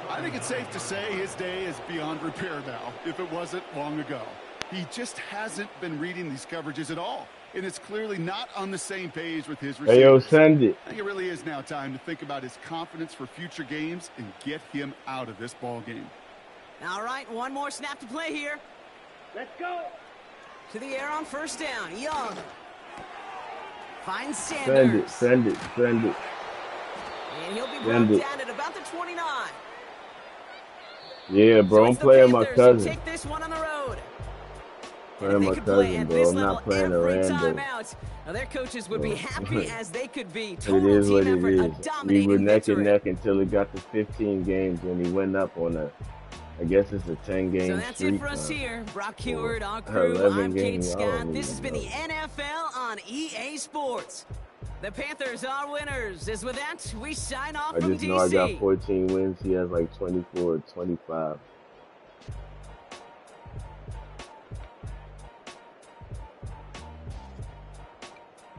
I think it's safe to say his day is beyond repair now, if it wasn't long ago. He just hasn't been reading these coverages at all. And it's clearly not on the same page with his receivers. Hey, yo, send it. I think it really is now time to think about his confidence for future games and get him out of this ball game. All right, one more snap to play here. Let's go. To the air on first down. Young. Finds Sanders. Send it. And he'll be brought down at about the 29. Yeah, bro, I'm playing my cousin. Take this one on the road. Playing my cousin, bro. I'm not playing a random. Now, their coaches would be happy as they could be. It Total is what team it effort, a is. We dominating were neck and victory. neck until it got to 15 games when he went up on a, I guess it's a 10-game So that's streak. it for us here. Brock Heward, our Or crew. 11 I'm Kate games, I Scott. don't This has even been the know. NFL on EA Sports. The Panthers are winners. As with that, we sign off I from just know I got DC. 14 wins. He has like 24 or 25.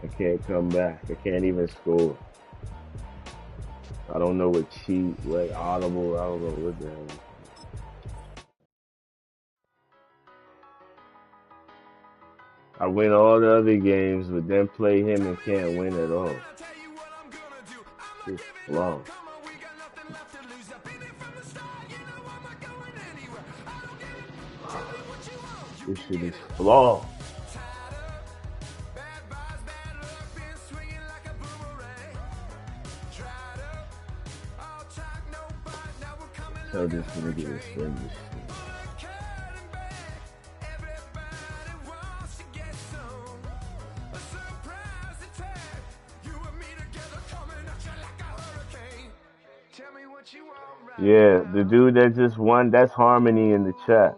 I can't come back. I can't even score. I don't know what cheat, what audible. I don't know what the hell. I win all the other games, but then play him and can't win at all. Just flawed. This shit is flawed. Tell this nigga to send this shit. Yeah, the dude that just won, that's Harmony in the chat.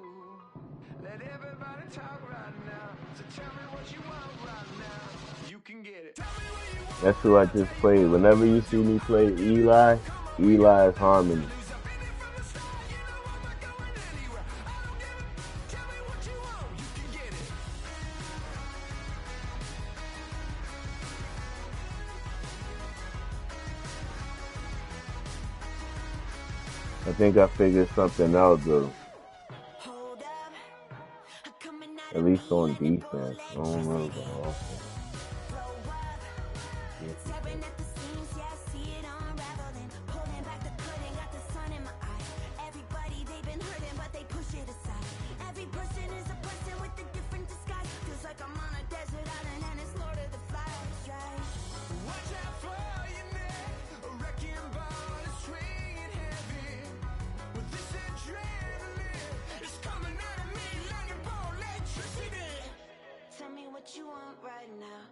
That's who I just played. Whenever you see me play Eli, Eli is Harmony. I think I figured something out though. At least on defense. I don't know about offense. You want right now.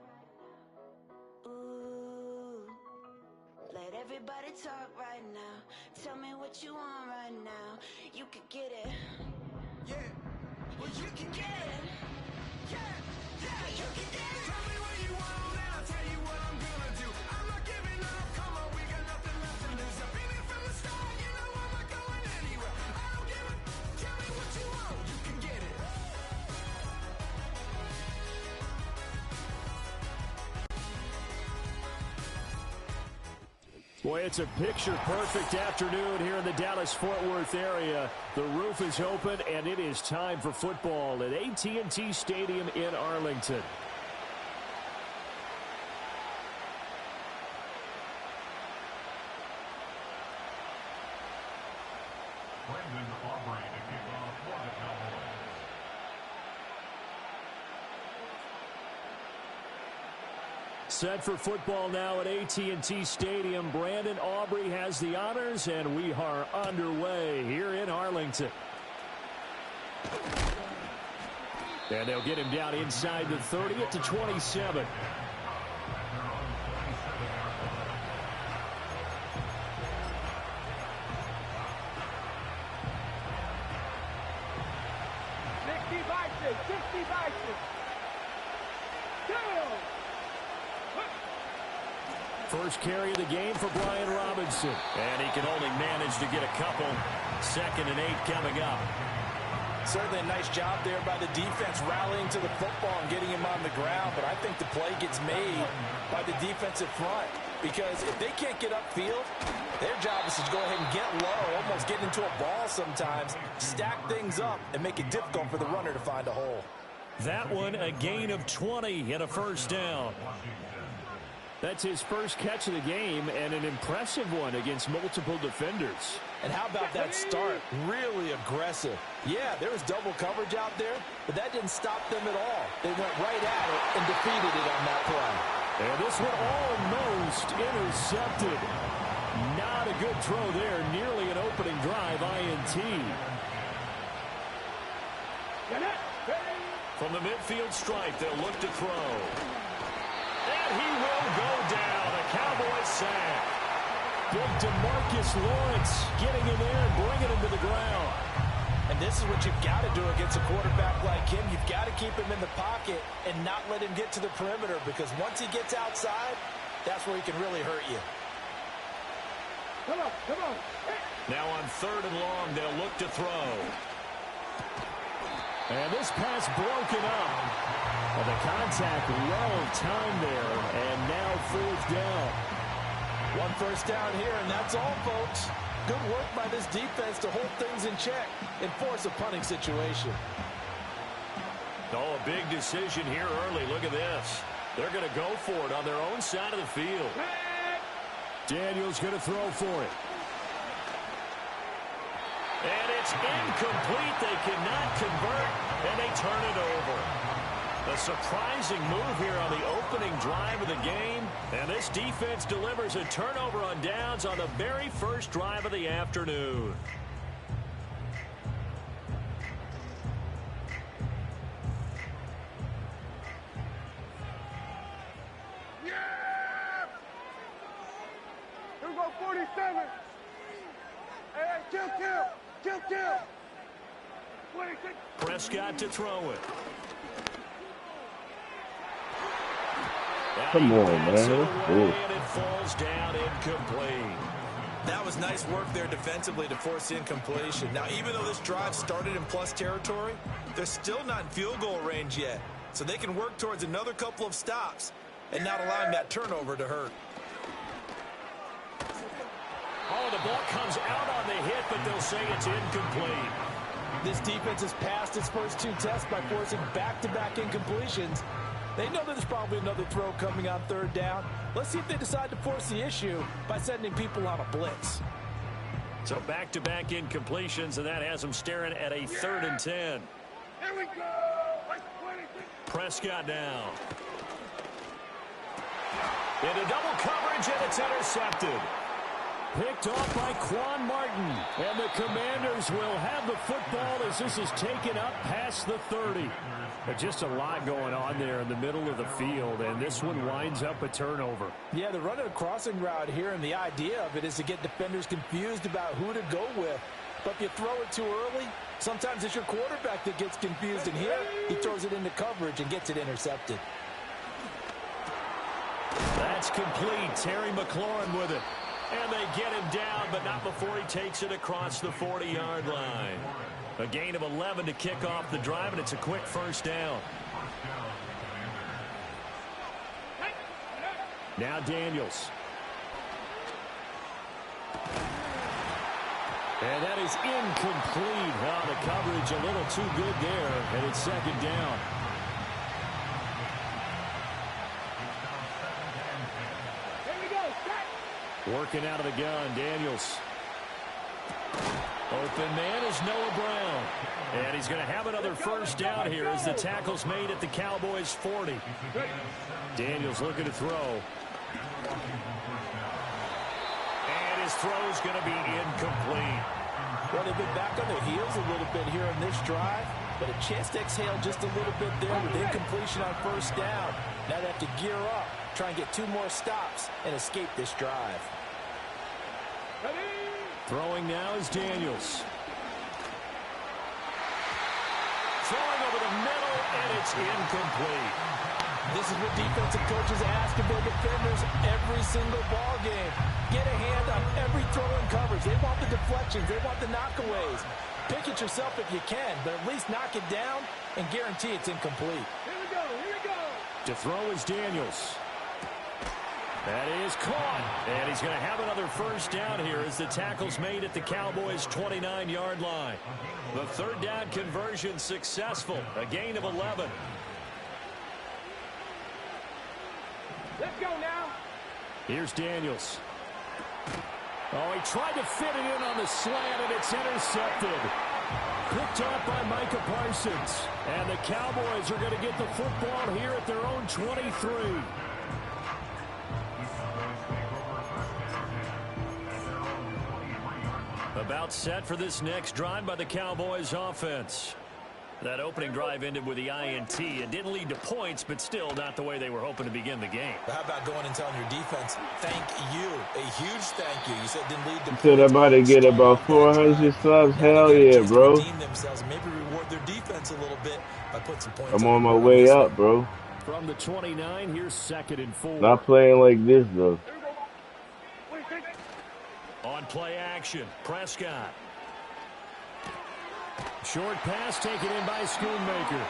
Ooh, let everybody talk right now. Tell me what you want right now. You can get it. Yeah, well you can get it. Yeah, you can get it. Tell me what you want and I'll tell you what I'm gonna do. I'm not giving up. Come on, we got nothing left to lose. I've been here from the start. You know I'm not going anywhere. I don't give a. Tell me what you want. You can get it. Boy, it's a picture-perfect afternoon here in the Dallas-Fort Worth area. The roof is open, and it is time for football at AT&T Stadium in Arlington. Set for football now at AT&T Stadium. Brandon Aubrey has the honors, and we are underway here in Arlington. And they'll get him down inside the 30 at the 27. First carry of the game for Brian Robinson. And he can only manage to get a couple. 2nd and 8 coming up. Certainly a nice job there by the defense rallying to the football and getting him on the ground. But I think the play gets made by the defensive front. Because if they can't get upfield, their job is to go ahead and get low, almost get into a ball sometimes, stack things up, and make it difficult for the runner to find a hole. That one, a gain of 20 and a first down. That's his first catch of the game, and an impressive one against multiple defenders. And how about that start? Really aggressive. Yeah, there was double coverage out there, but that didn't stop them at all. They went right at it and defeated it on that play. And this one almost intercepted. Not a good throw there. Nearly an opening drive, INT. From the midfield stripe, they'll look to throw. And he will go down. A Cowboys sack. Big DeMarcus Lawrence getting in there and bringing him to the ground. And this is what you've got to do against a quarterback like him. You've got to keep him in the pocket and not let him get to the perimeter, because once he gets outside, that's where he can really hurt you. Come on, come on. Now on 3rd and long, they'll look to throw. And this pass broken up. Well, the contact well timed there, and now 4th down. 1 first down here, and that's all, folks. Good work by this defense to hold things in check and force a punting situation. Oh, a big decision here early. Look at this. They're going to go for it on their own side of the field. Daniels going to throw for it. And it's incomplete. They cannot convert, and they turn it over. A surprising move here on the opening drive of the game. And this defense delivers a turnover on downs on the very first drive of the afternoon. Here we go, 47. Hey, kill. 26. Prescott to throw it. Come on, man. And it falls down incomplete. That was nice work there defensively to force incompletion. Now, even though this drive started in plus territory, they're still not in field goal range yet. So they can work towards another couple of stops and not allowing that turnover to hurt. Oh, the ball comes out on the hit, but they'll say it's incomplete. This defense has passed its first 2 tests by forcing back-to-back incompletions. They know there's probably another throw coming on 3rd down. Let's see if they decide to force the issue by sending people on a blitz. So back-to-back incompletions, and that has them staring at a 3rd and 10. Here we go. 26. Prescott now. Into double coverage, and it's intercepted. Picked off by Quan Martin. And the Commanders will have the football as this is taken up past the 30. But just a lot going on there in the middle of the field, and this one winds up a turnover. Yeah, they're running a crossing route here, and the idea of it is to get defenders confused about who to go with. But if you throw it too early, sometimes it's your quarterback that gets confused, and here he throws it into coverage and gets it intercepted. That's complete. Terry McLaurin with it. And they get him down, but not before he takes it across the 40-yard line. A gain of 11 to kick off the drive, and it's a quick 1st down. Now Daniels. And that is incomplete. Oh, the coverage a little too good there, and it's 2nd down. Working out of the gun, Daniels. Open man is Noah Brown. And he's going to have another 1st down here as the tackle's made at the Cowboys' 40. Daniels looking to throw. And his throw's going to be incomplete. Well, they've been back on their heels a little bit here in this drive, but a chance to exhale just a little bit there with incompletion on 1st down. Now they have to gear up, try and get 2 more stops and escape this drive. Throwing now is Daniels. Throwing over the middle, and it's incomplete. This is what defensive coaches ask of their defenders every single ball game. Get a hand on every throw in coverage. They want the deflections. They want the knockaways. Pick it yourself if you can, but at least knock it down and guarantee it's incomplete. Here we go. To throw is Daniels. That is caught. And he's going to have another 1st down here as the tackle's made at the Cowboys' 29-yard line. The 3rd down conversion successful. A gain of 11. Let's go now. Here's Daniels. Oh, he tried to fit it in on the slant, and it's intercepted. Picked off by Micah Parsons. And the Cowboys are going to get the football here at their own 23. About set for this next drive by the Cowboys offense. That opening drive ended with the INT. It didn't lead to points, but still not the way they were hoping to begin the game. How about going and telling your defense, thank you, a huge thank you. You said it didn't lead to points. Said I'm about to get about 400 subs. Hell yeah, bro. Themselves and maybe reward their defense a little bit by putting some points. I'm on my way up, bro. From the 29, here's 2nd and 4. Not playing like this, though. On play action, Prescott. Short pass taken in by Schoonmaker.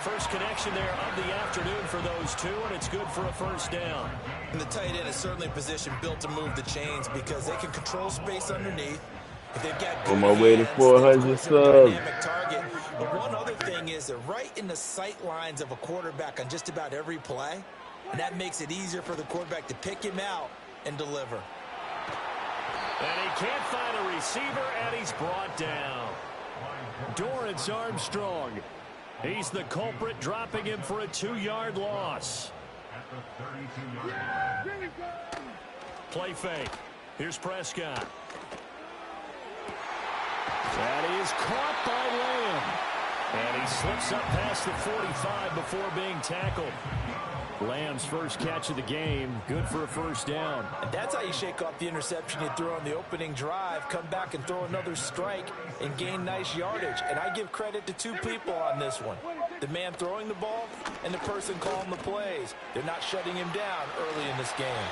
First connection there of the afternoon for those two, and it's good for a first down. And the tight end is certainly a position built to move the chains because they can control space underneath. If they've got On my way to 400 subs. Target. But one other thing is they're right in the sight lines of a quarterback on just about every play, and that makes it easier for the quarterback to pick him out and deliver. And he can't find a receiver, and he's brought down. Dorrance Armstrong. He's the culprit, dropping him for a 2-yard loss. Play fake. Here's Prescott. That is caught by Lamb. And he slips up past the 45 before being tackled. Lamb's first catch of the game, good for a first down. And that's how you shake off the interception you threw on the opening drive, come back and throw another strike and gain nice yardage. And I give credit to two people on this one. The man throwing the ball and the person calling the plays. They're not shutting him down early in this game.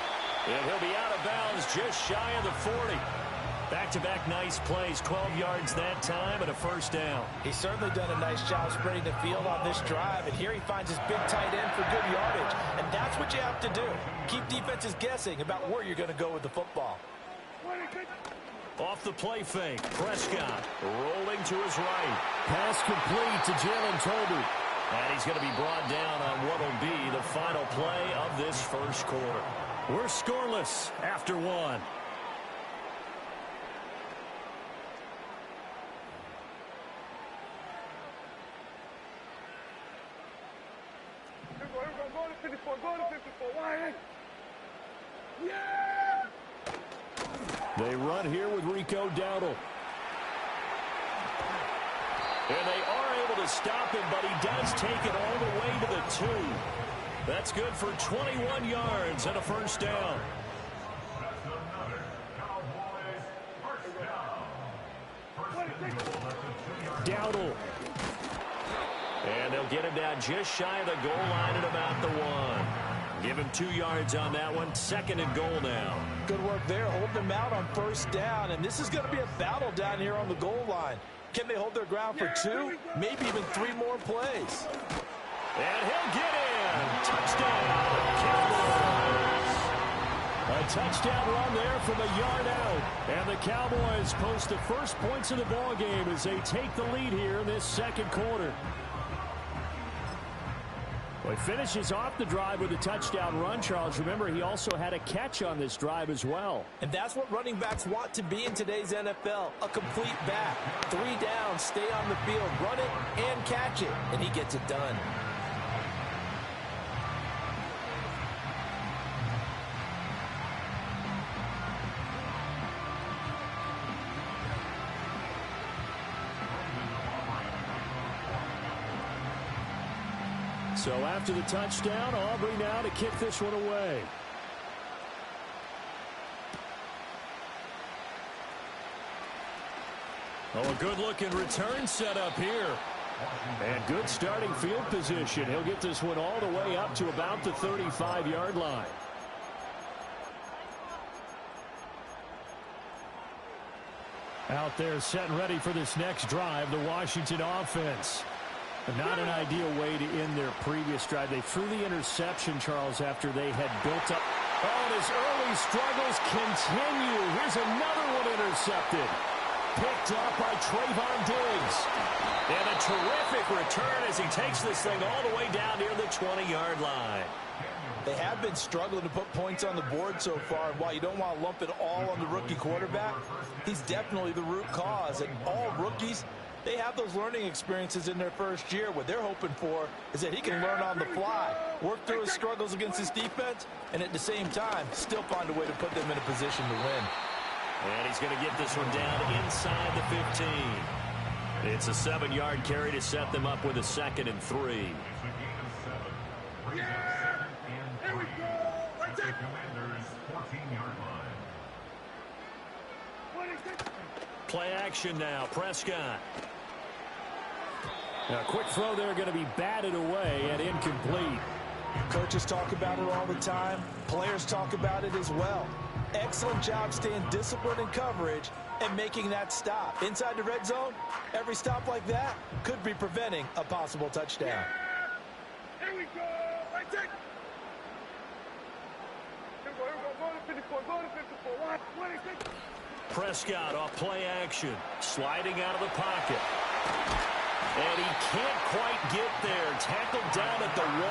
And he'll be out of bounds just shy of the 40. Back-to-back nice plays, 12 yards that time, and a first down. He's certainly done a nice job spreading the field on this drive, and here he finds his big tight end for good yardage. And that's what you have to do. Keep defenses guessing about where you're going to go with the football. Off the play fake, Prescott rolling to his right. Pass complete to Jalen Tolbert. And he's going to be brought down on what will be the final play of this first quarter. We're scoreless after one. They run here with Rico Dowdle. And they are able to stop him, but he does take it all the way to the 2. That's good for 21 yards and a first down. Dowdle. And they'll get him down just shy of the goal line at about the 1. Give him 2 yards on that one. 2nd and goal now. Good work there, holding him out on first down. And this is going to be a battle down here on the goal line. Can they hold their ground for 2? Maybe even 3 more plays. And he'll get in. Touchdown, Cowboys. A touchdown run there from a yard out. And the Cowboys post the first points of the ball game as they take the lead here in this second quarter. Well, he finishes off the drive with a touchdown run, Charles. Remember, he also had a catch on this drive as well. And that's what running backs want to be in today's NFL, a complete back. 3 down, stay on the field, run it, and catch it. And he gets it done. So after the touchdown, Aubrey now to kick this one away. Oh, a good-looking return set up here. And good starting field position. He'll get this one all the way up to about the 35-yard line. Out there set and ready for this next drive, the Washington offense. Not an ideal way to end their previous drive. They threw the interception, Charles, after they had built up. Oh, and his early struggles continue. Here's another one intercepted. Picked up by Trayvon Diggs. And a terrific return as he takes this thing all the way down near the 20-yard line. They have been struggling to put points on the board so far. And while you don't want to lump it all on the rookie quarterback, he's definitely the root cause. And all rookies, they have those learning experiences in their first year. What they're hoping for is that he can learn on the fly, work through his struggles against his defense, and at the same time, still find a way to put them in a position to win. And he's going to get this one down inside the 15. It's a 7-yard carry to set them up with a 2nd and 3. Play action now, Prescott. A quick throw there going to be batted away and incomplete. Coaches talk about it all the time. Players talk about it as well. Excellent job staying disciplined in coverage and making that stop. Inside the red zone, every stop like that could be preventing a possible touchdown. Here we go. Right take. Here we go. Go to 54. Go to 54. Watch. 26. Prescott off play action. Sliding out of the pocket. And he can't quite get there. Tackled down at the 1.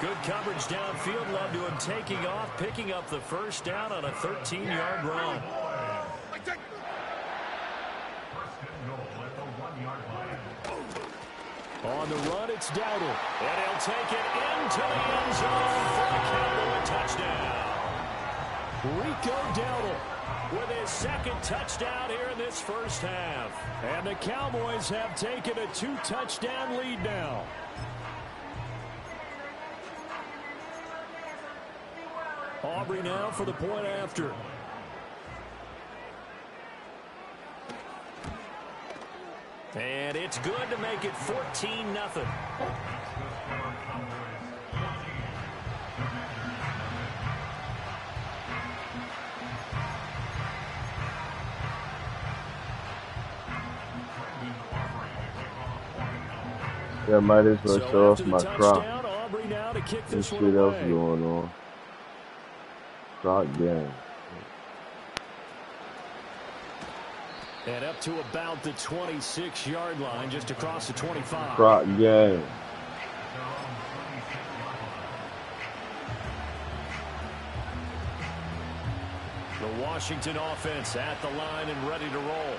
Good coverage downfield led to him taking off, picking up the first down on a 13-yard run. On the run, it's Dowdle. And he'll take it into the end zone for a Cowboy touchdown. Rico Dowdle with his second touchdown here in this first half. And the Cowboys have taken a 2-touchdown lead now. Aubrey now for the point after. And it's good to make it 14-0. Yeah, I might as well show off my crop. Aubrey now to kick Let's this see one what else away. going on. Crop game. And up to about the 26-yard line, just across the 25. Crop game. The Washington offense at the line and ready to roll.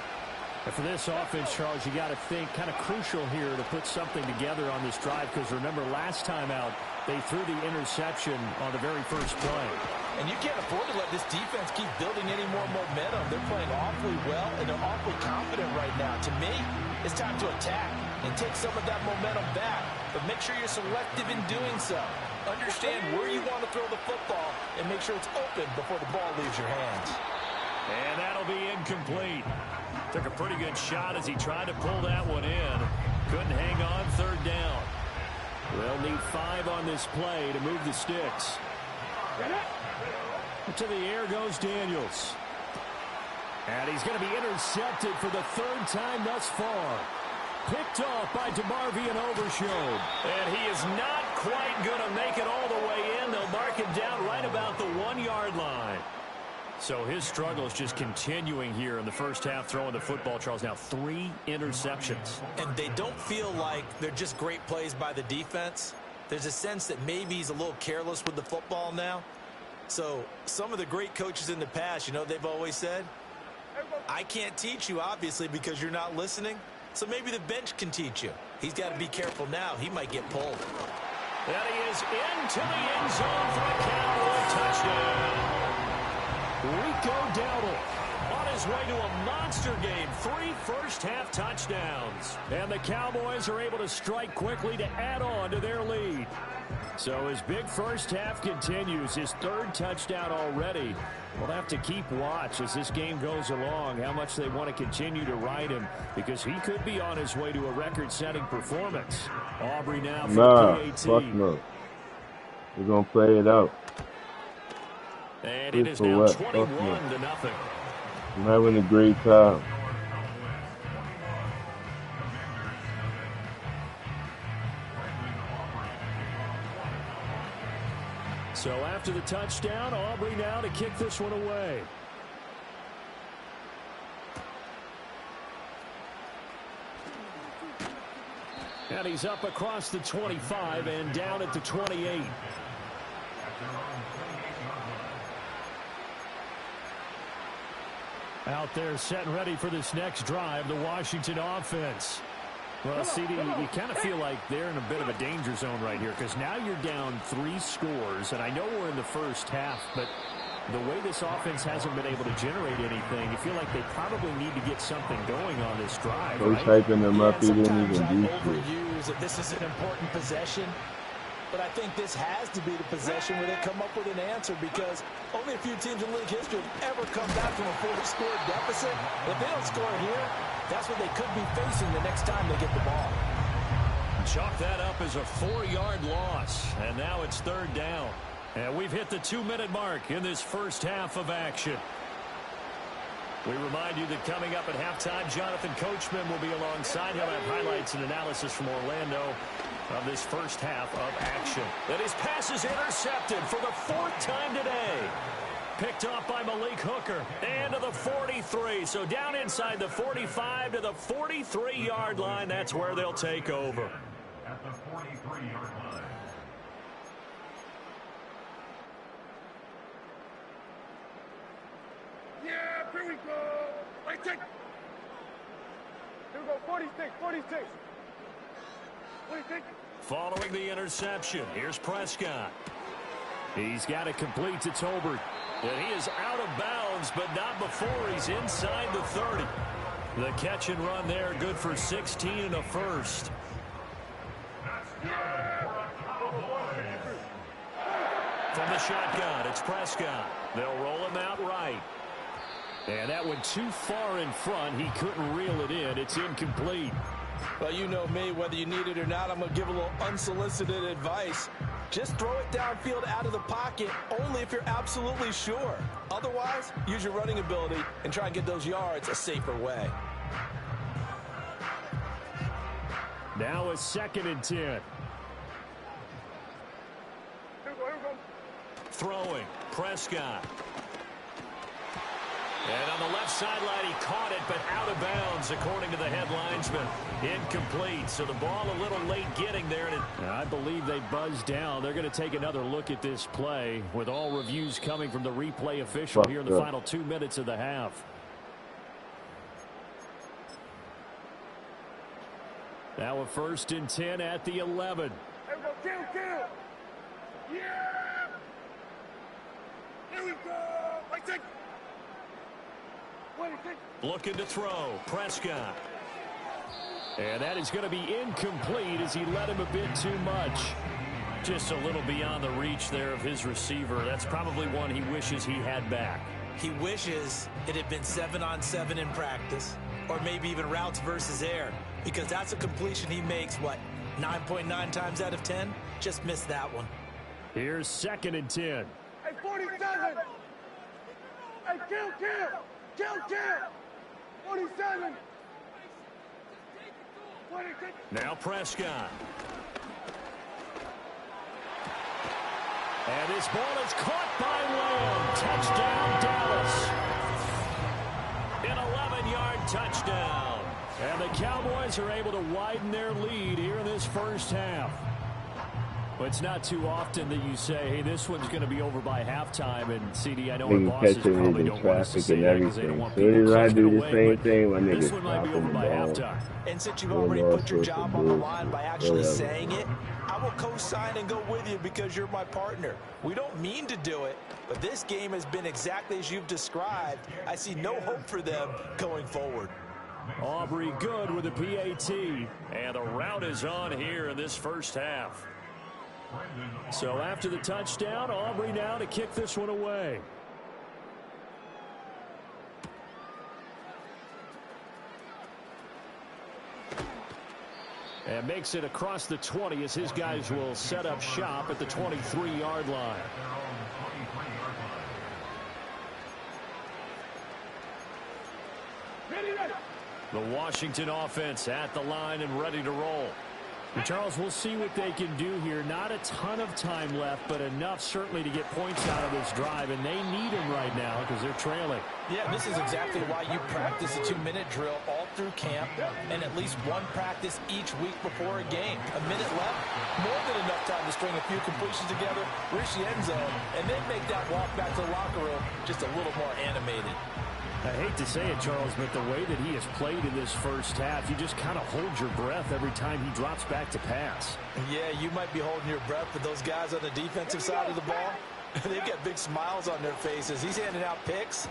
And for this offense, Charles, you got to think kind of crucial here to put something together on this drive, because remember last time out they threw the interception on the very first play. And you can't afford to let this defense keep building any more momentum. They're playing awfully well, and they're awfully confident right now. To me, it's time to attack and take some of that momentum back. But make sure you're selective in doing so. Understand where you want to throw the football and make sure it's open before the ball leaves your hands. And that'll be incomplete. Took a pretty good shot as he tried to pull that one in. Couldn't hang on third down. They'll need 5 on this play to move the sticks. To the air goes Daniels. And he's going to be intercepted for the 3rd time thus far. Picked off by DeMarvie and Overshone. And he is not quite going to make it all the way in. They'll mark him down right about the 1-yard line. So his struggle is just continuing here in the first half, throwing the football, Charles. Now 3 interceptions. And they don't feel like they're just great plays by the defense. There's a sense that maybe he's a little careless with the football now. So some of the great coaches in the past, you know, they've always said, I can't teach you, obviously, because you're not listening. So maybe the bench can teach you. He's got to be careful now. He might get pulled. And he is into the end zone for a Cowboy touchdown. Rico Dowdle on his way to a monster game. 3 first-half touchdowns. And the Cowboys are able to strike quickly to add on to their lead. So his big first half continues. His 3rd touchdown already. We'll have to keep watch as this game goes along, how much they want to continue to ride him, because he could be on his way to a record-setting performance. Aubrey now for the PAT. Fuck no. We're going to play it out. And it is now 21-0. I'm having a great time. So after the touchdown, Aubrey now to kick this one away. And he's up across the 25 and down at the 28. Out there set and ready for this next drive, the Washington offense. Well, CD, you kind of feel like they're in a bit of a danger zone right here, because now you're down 3 scores, and I know we're in the first half, but the way this offense hasn't been able to generate anything, you feel like they probably need to get something going on this drive, Coach right? hyping them up, he didn't even do shit. Overuse that this is an important possession, but I think this has to be the possession where they come up with an answer, because only a few teams in league history have ever come back from a 40-score deficit. If they don't score here, that's what they could be facing the next time they get the ball. Chalk that up as a 4-yard loss. And now it's 3rd down. And we've hit the 2-minute mark in this first half of action. We remind you that coming up at halftime, Jonathan Coachman will be alongside. He'll have highlights and analysis from Orlando of this first half of action. And his pass is intercepted for the 4th time today. Picked off by Malik Hooker. And to the 43. So down inside the 45 to the 43-yard line. That's where they'll take over. At the 43-yard line. Yeah, here we go. Right, take. Here we go, 46, 46. 46. Following the interception, here's Prescott. He's got it complete to Tolbert. And he is out of bounds, but not before he's inside the 30. The catch and run there, good for 16 and a first. From the shotgun, it's Prescott. They'll roll him out right. And that went too far in front. He couldn't reel it in. It's incomplete. Well, you know me, whether you need it or not, I'm going to give a little unsolicited advice. Just throw it downfield out of the pocket, only if you're absolutely sure. Otherwise, use your running ability and try and get those yards a safer way. Now a 2nd and 10. Here we go, here we go. Throwing, Prescott. And on the left sideline, he caught it, but out of bounds, according to the head linesman. Incomplete, so the ball a little late getting there. And I believe they buzzed down. They're going to take another look at this play, with all reviews coming from the replay official here in the final 2 minutes of the half. Now a 1st and 10 at the 11. Here we go, kill. Yeah. Here we go. Right, take. Looking to throw, Prescott. And that is going to be incomplete as he let him a bit too much. Just a little beyond the reach there of his receiver. That's probably one he wishes he had back. He wishes it had been 7-on-7 in practice, or maybe even routes versus air, because that's a completion he makes, 9.9 times out of 10? Just missed that one. Here's 2nd and 10. Hey, 47. Hey, kill. 47. 46. Now Prescott. And his ball is caught by Lamb. Touchdown, Dallas. An 11-yard touchdown. And the Cowboys are able to widen their lead here in this first half. But it's not too often that you say, hey, this one's going to be over by halftime. And, CD, I know our bosses probably don't want us to say that because they don't want people clicking away. But this one might be over by halftime. And since you've already put your job on the line by actually saying it, I will co-sign and go with you because you're my partner. We don't mean to do it, but this game has been exactly as you've described. I see no hope for them going forward. Aubrey good with the PAT. And the route is on here in this first half. So after the touchdown, Aubrey now to kick this one away. And makes it across the 20 as his guys will set up shop at the 23-yard line. The Washington offense at the line and ready to roll. And Charles, we'll see what they can do here. Not a ton of time left, but enough certainly to get points out of this drive, and they need them right now because they're trailing. Yeah, this is exactly why you practice a 2-minute drill all through camp and at least one practice each week before a game. A minute left, more than enough time to string a few completions together, reach the end zone, and then make that walk back to the locker room just a little more animated. I hate to say it, Charles, but the way that he has played in this first half, you just kind of hold your breath every time he drops back to pass. Yeah, you might be holding your breath, but those guys on the defensive side of the ball, they've got big smiles on their faces. He's handing out picks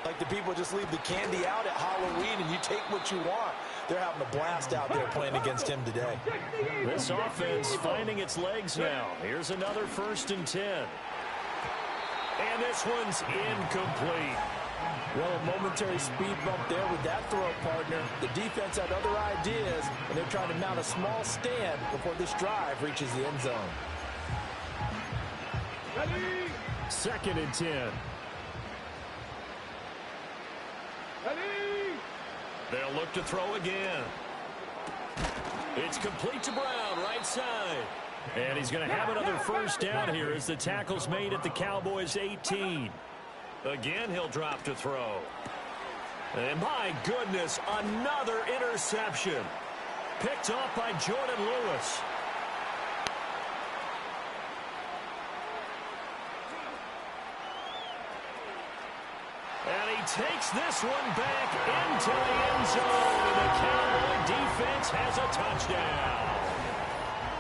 like the people just leave the candy out at Halloween and you take what you want. They're having a blast out there playing against him today. This offense finding its legs now. Here's another 1st and 10. And this one's incomplete. Well, a momentary speed bump there with that throw, partner. The defense had other ideas, and they're trying to mount a small stand before this drive reaches the end zone. Ready? 2nd and 10. Ready? They'll look to throw again. It's complete to Brown, right side. And he's going to have another first down here as the tackle's made at the Cowboys' 18. Again, he'll drop to throw. And my goodness, another interception. Picked off by Jordan Lewis. And he takes this one back into the end zone. And the Cowboy defense has a touchdown.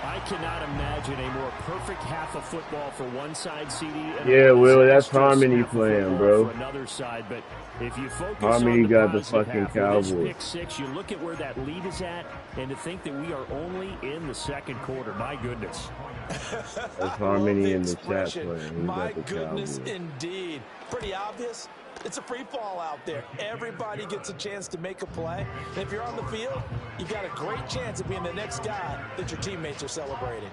I cannot imagine a more perfect half of football for one side, CD. Yeah, Will, that's Harmony playing, bro. For another side, but if you focus Harmony on the got the positive fucking half, with this Cowboys. pick six, you look at where that lead is at, and to think that we are only in the second quarter, my goodness. That's Harmony in the chat playing. My goodness, indeed. Pretty obvious. It's a free fall out there. Everybody gets a chance to make a play. And if you're on the field, you've got a great chance of being the next guy that your teammates are celebrating.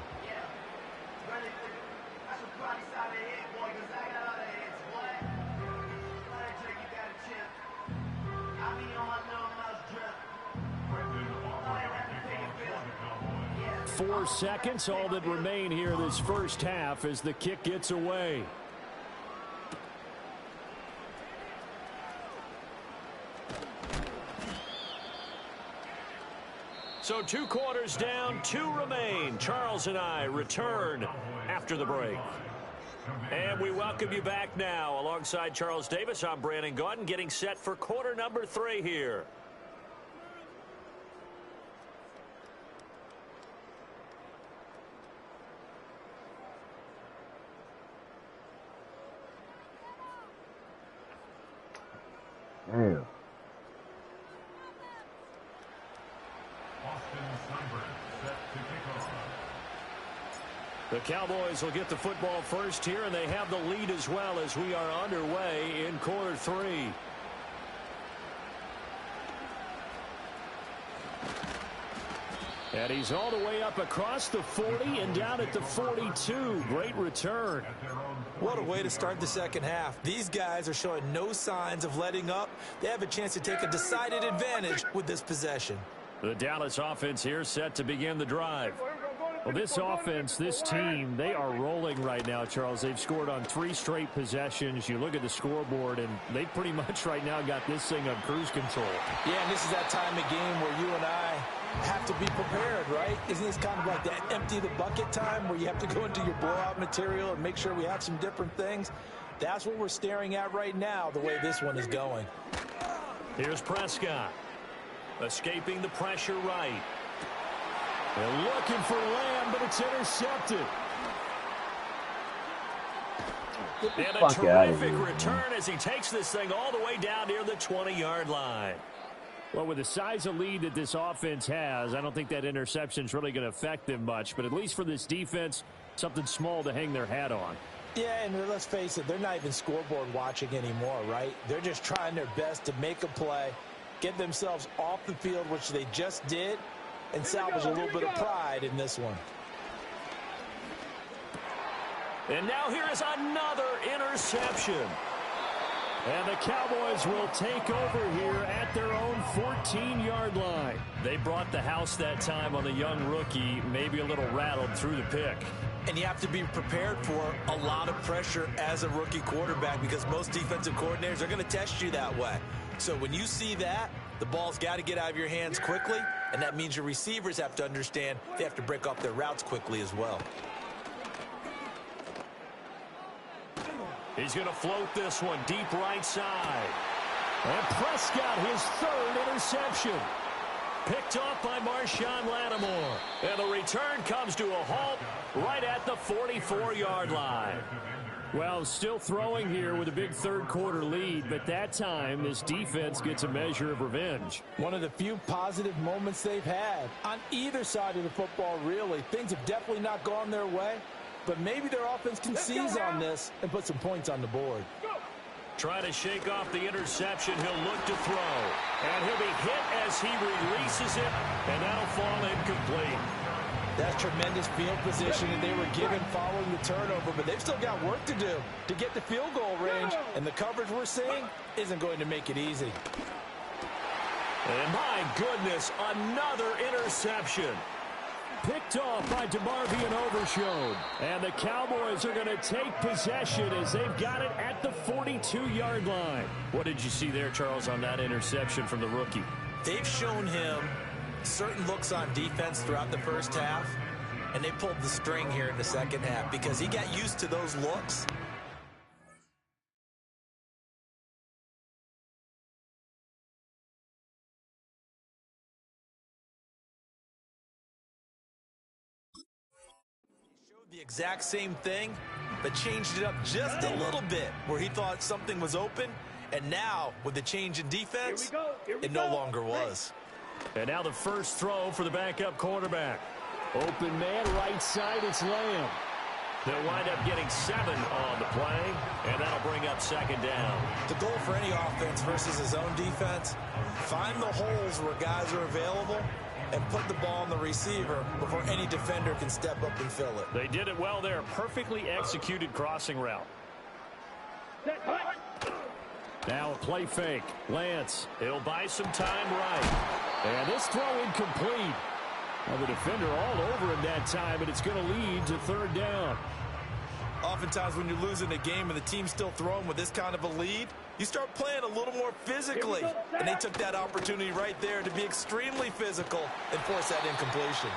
Four seconds, all that remain here this first half as the kick gets away. So 2 quarters down, 2 remain. Charles and I return after the break. And we welcome you back now. Alongside Charles Davis, I'm Brandon Gaudin, getting set for quarter number 3 here. Damn. The Cowboys will get the football first here, and they have the lead as well as we are underway in quarter 3. And he's all the way up across the 40 and down at the 42. Great return. What a way to start the second half. These guys are showing no signs of letting up. They have a chance to take a decided advantage with this possession. The Dallas offense here set to begin the drive. Well, this offense, this team, they are rolling right now, Charles. They've scored on 3 straight possessions. You look at the scoreboard, and they pretty much right now got this thing on cruise control. Yeah, and this is that time of game where you and I have to be prepared, right? Isn't this kind of like that empty the bucket time where you have to go into your blowout material and make sure we have some different things? That's what we're staring at right now, the way this one is going. Here's Prescott. Escaping the pressure right. They're looking for Lamb, but it's intercepted. And a terrific return as he takes this thing all the way down near the 20-yard line. Well, with the size of lead that this offense has, I don't think that interception is really going to affect them much. But at least for this defense, something small to hang their hat on. Yeah, and let's face it, they're not even scoreboard watching anymore, right? They're just trying their best to make a play, get themselves off the field, which they just did, and salvage a little bit of pride in this one. And now here is another interception. And the Cowboys will take over here at their own 14-yard line. They brought the house that time on the young rookie, maybe a little rattled through the pick. And you have to be prepared for a lot of pressure as a rookie quarterback because most defensive coordinators are going to test you that way. So when you see that, the ball's got to get out of your hands quickly, and that means your receivers have to understand they have to break off their routes quickly as well. He's going to float this one deep right side. And Prescott, his 3rd interception. Picked off by Marshawn Lattimore. And the return comes to a halt right at the 44-yard line. Well, still throwing here with a big third-quarter lead, but that time this defense gets a measure of revenge. One of the few positive moments they've had on either side of the football, really. Things have definitely not gone their way, but maybe their offense can seize on this and put some points on the board. Trying to shake off the interception. He'll look to throw. And he'll be hit as he releases it. And that'll fall incomplete. That's tremendous field position that they were given following the turnover, but they've still got work to do to get the field goal range, and the coverage we're seeing isn't going to make it easy. And my goodness, another interception. Picked off by DeMarvion and Overshown. And the Cowboys are going to take possession as they've got it at the 42-yard line. What did you see there, Charles, on that interception from the rookie? They've shown him certain looks on defense throughout the first half, and they pulled the string here in the second half because he got used to those looks. He showed the exact same thing, but changed it up just a little bit where he thought something was open, and now with the change in defense, it no longer was. And now the first throw for the backup quarterback. Open man, right side, it's Lamb. They'll wind up getting 7 on the play, and that'll bring up second down. The goal for any offense versus his own defense, find the holes where guys are available and put the ball on the receiver before any defender can step up and fill it. They did it well there. Perfectly executed crossing route. Now a play fake. Lance, he'll buy some time right. And this throw incomplete. Well, the defender all over him that time, and it's going to lead to third down. Oftentimes when you're losing a game and the team's still throwing with this kind of a lead, you start playing a little more physically. And they took that opportunity right there to be extremely physical and force that incompletion.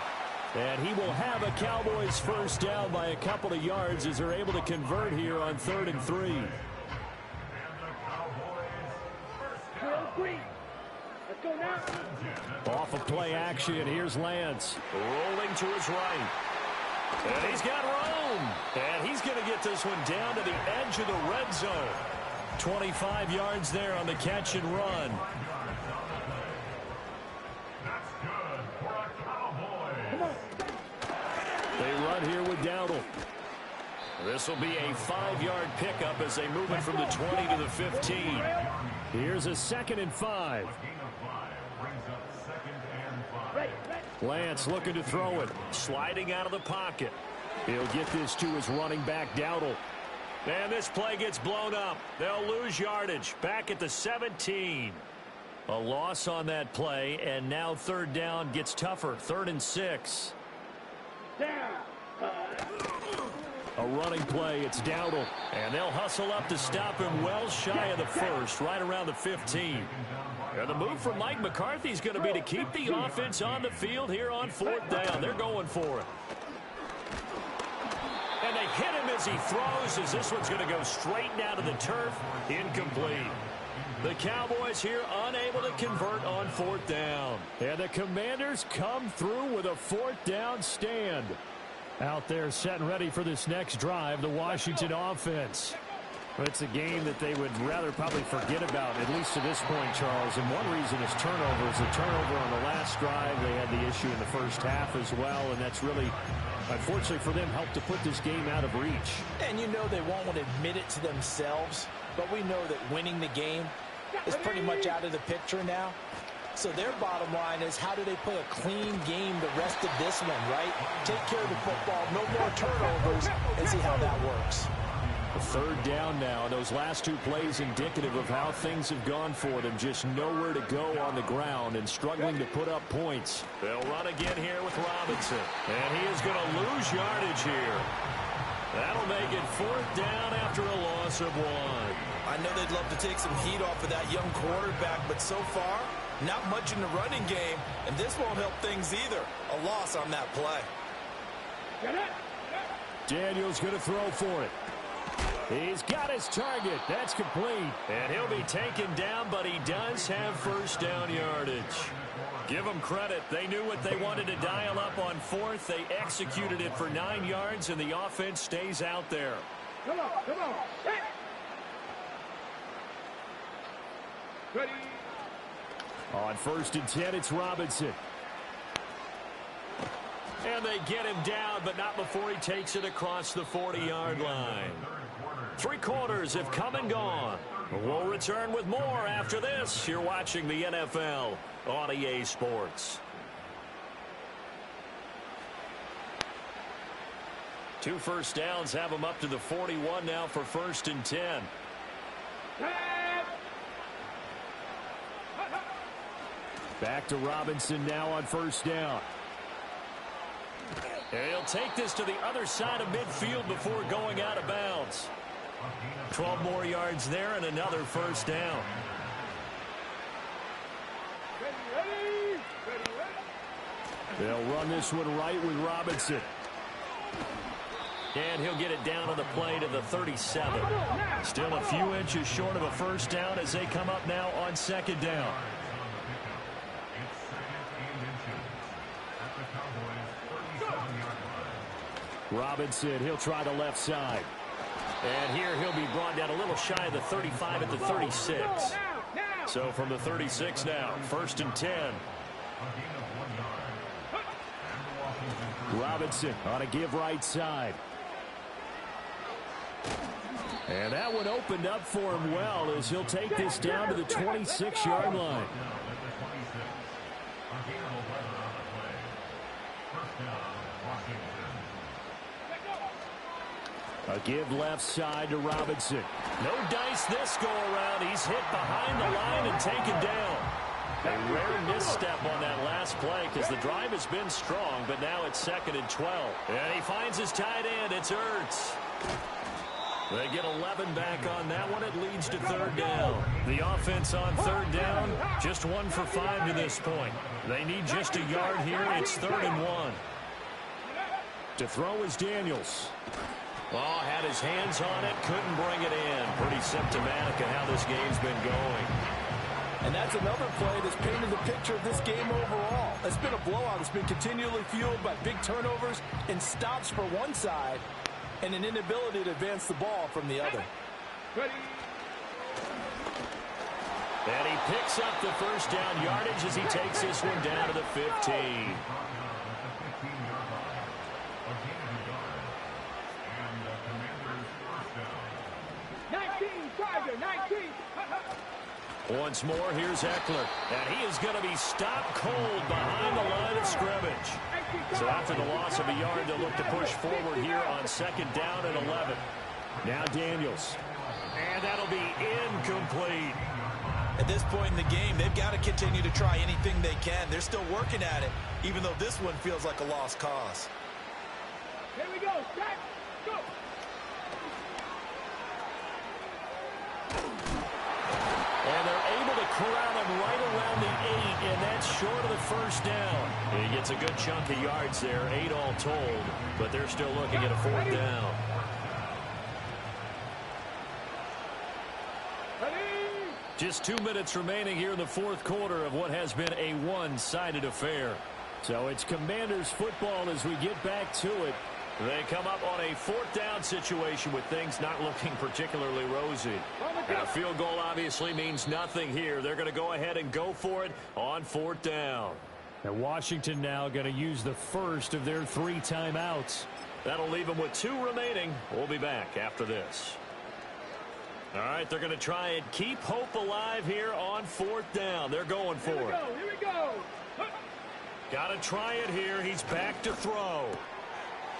And he will have a Cowboys first down by a couple of yards as they're able to convert here on 3rd and 3. Let's go now. Off of play action, here's Lance. Rolling to his right. And he's got room. And he's going to get this one down to the edge of the red zone. 25 yards there on the catch and run. That's good for a Cowboy. They run here with Dowdle. This will be a 5-yard pickup as they move it from the 20 to the 15. Here's a 2nd and 5. Lance looking to throw it. Sliding out of the pocket. He'll get this to his running back, Dowdle. And this play gets blown up. They'll lose yardage. Back at the 17. A loss on that play, and now third down gets tougher. 3rd and 6. A running play, it's Dowdle. And they'll hustle up to stop him well shy of the first, right around the 15. And the move from Mike McCarthy is going to be to keep the offense on the field here on 4th down. They're going for it. And they hit him as he throws, as this one's going to go straight down to the turf. Incomplete. The Cowboys here unable to convert on 4th down. And the Commanders come through with a 4th down stand. Out there set and ready for this next drive, the Washington offense. But it's a game that they would rather probably forget about, at least to this point, Charles. And one reason is turnovers. The turnover on the last drive, they had the issue in the first half as well, and that's really, unfortunately for them, helped to put this game out of reach. And you know they won't want to admit it to themselves, but we know that winning the game is pretty much out of the picture now. So their bottom line is, how do they play a clean game the rest of this one, right? Take care of the football, no more turnovers, and see how that works. The 3rd down now. Those last 2 plays indicative of how things have gone for them. Just nowhere to go on the ground and struggling to put up points. They'll run again here with Robinson. And he is going to lose yardage here. That'll make it 4th down after a loss of 1. I know they'd love to take some heat off of that young quarterback, but so far, not much in the running game, and this won't help things either. A loss on that play. Daniel's going to throw for it. He's got his target. That's complete. And he'll be taken down, but he does have first down yardage. Give them credit. They knew what they wanted to dial up on 4th. They executed it for 9 yards, and the offense stays out there. Come on, come on. Ready. On 1st and 10, it's Robinson. And they get him down, but not before he takes it across the 40-yard line. 3 quarters have come and gone. We'll return with more after this. You're watching the NFL on EA Sports. 2 first downs have them up to the 41 now for 1st and 10. Back to Robinson now on 1st down. He'll take this to the other side of midfield before going out of bounds. 12 more yards there and another 1st down. They'll run this one right with Robinson. And he'll get it down on the play to the 37. Still a few inches short of a 1st down as they come up now on 2nd down. Robinson, he'll try the left side. And here he'll be brought down a little shy of the 35 at the 36. So from the 36 now, 1st and 10. Robinson on a give right side. And that one opened up for him well as he'll take this down to the 26-yard line. A give left side to Robinson. No dice this go around. He's hit behind the line and taken down. A rare misstep on that last play because the drive has been strong, but now it's 2nd and 12. And he finds his tight end. It's Ertz. They get 11 back on that one. It leads to 3rd down. The offense on 3rd down, just 1 for 5 to this point. They need just a yard here. It's 3rd and 1. To throw is Daniels. Oh, had his hands on it, couldn't bring it in. Pretty symptomatic of how this game's been going. And that's another play that's painted the picture of this game overall. It's been a blowout. It's been continually fueled by big turnovers and stops for one side and an inability to advance the ball from the other. And he picks up the 1st down yardage as he takes this one down to the 15. Once more, here's Eckler. And he is going to be stopped cold behind the line of scrimmage. So after the loss of a yard, they'll look to push forward here on 2nd down and 11. Now Daniels. And that'll be incomplete. At this point in the game, they've got to continue to try anything they can. They're still working at it, even though this one feels like a lost cause. Here we go. Set. Go. And they're able to corral him right around the 8, and that's short of the 1st down. He gets a good chunk of yards there, 8 all told, but they're still looking at a 4th down. Just 2 minutes remaining here in the 4th quarter of what has been a one-sided affair. So it's Commanders football as we get back to it. They come up on a 4th down situation with things not looking particularly rosy. And a field goal obviously means nothing here. They're going to go ahead and go for it on 4th down. And Washington now going to use the first of their 3 timeouts. That'll leave them with 2 remaining. We'll be back after this. All right, they're going to try and keep hope alive here on 4th down. They're going for it. Here we go. Got to try it here. He's back to throw.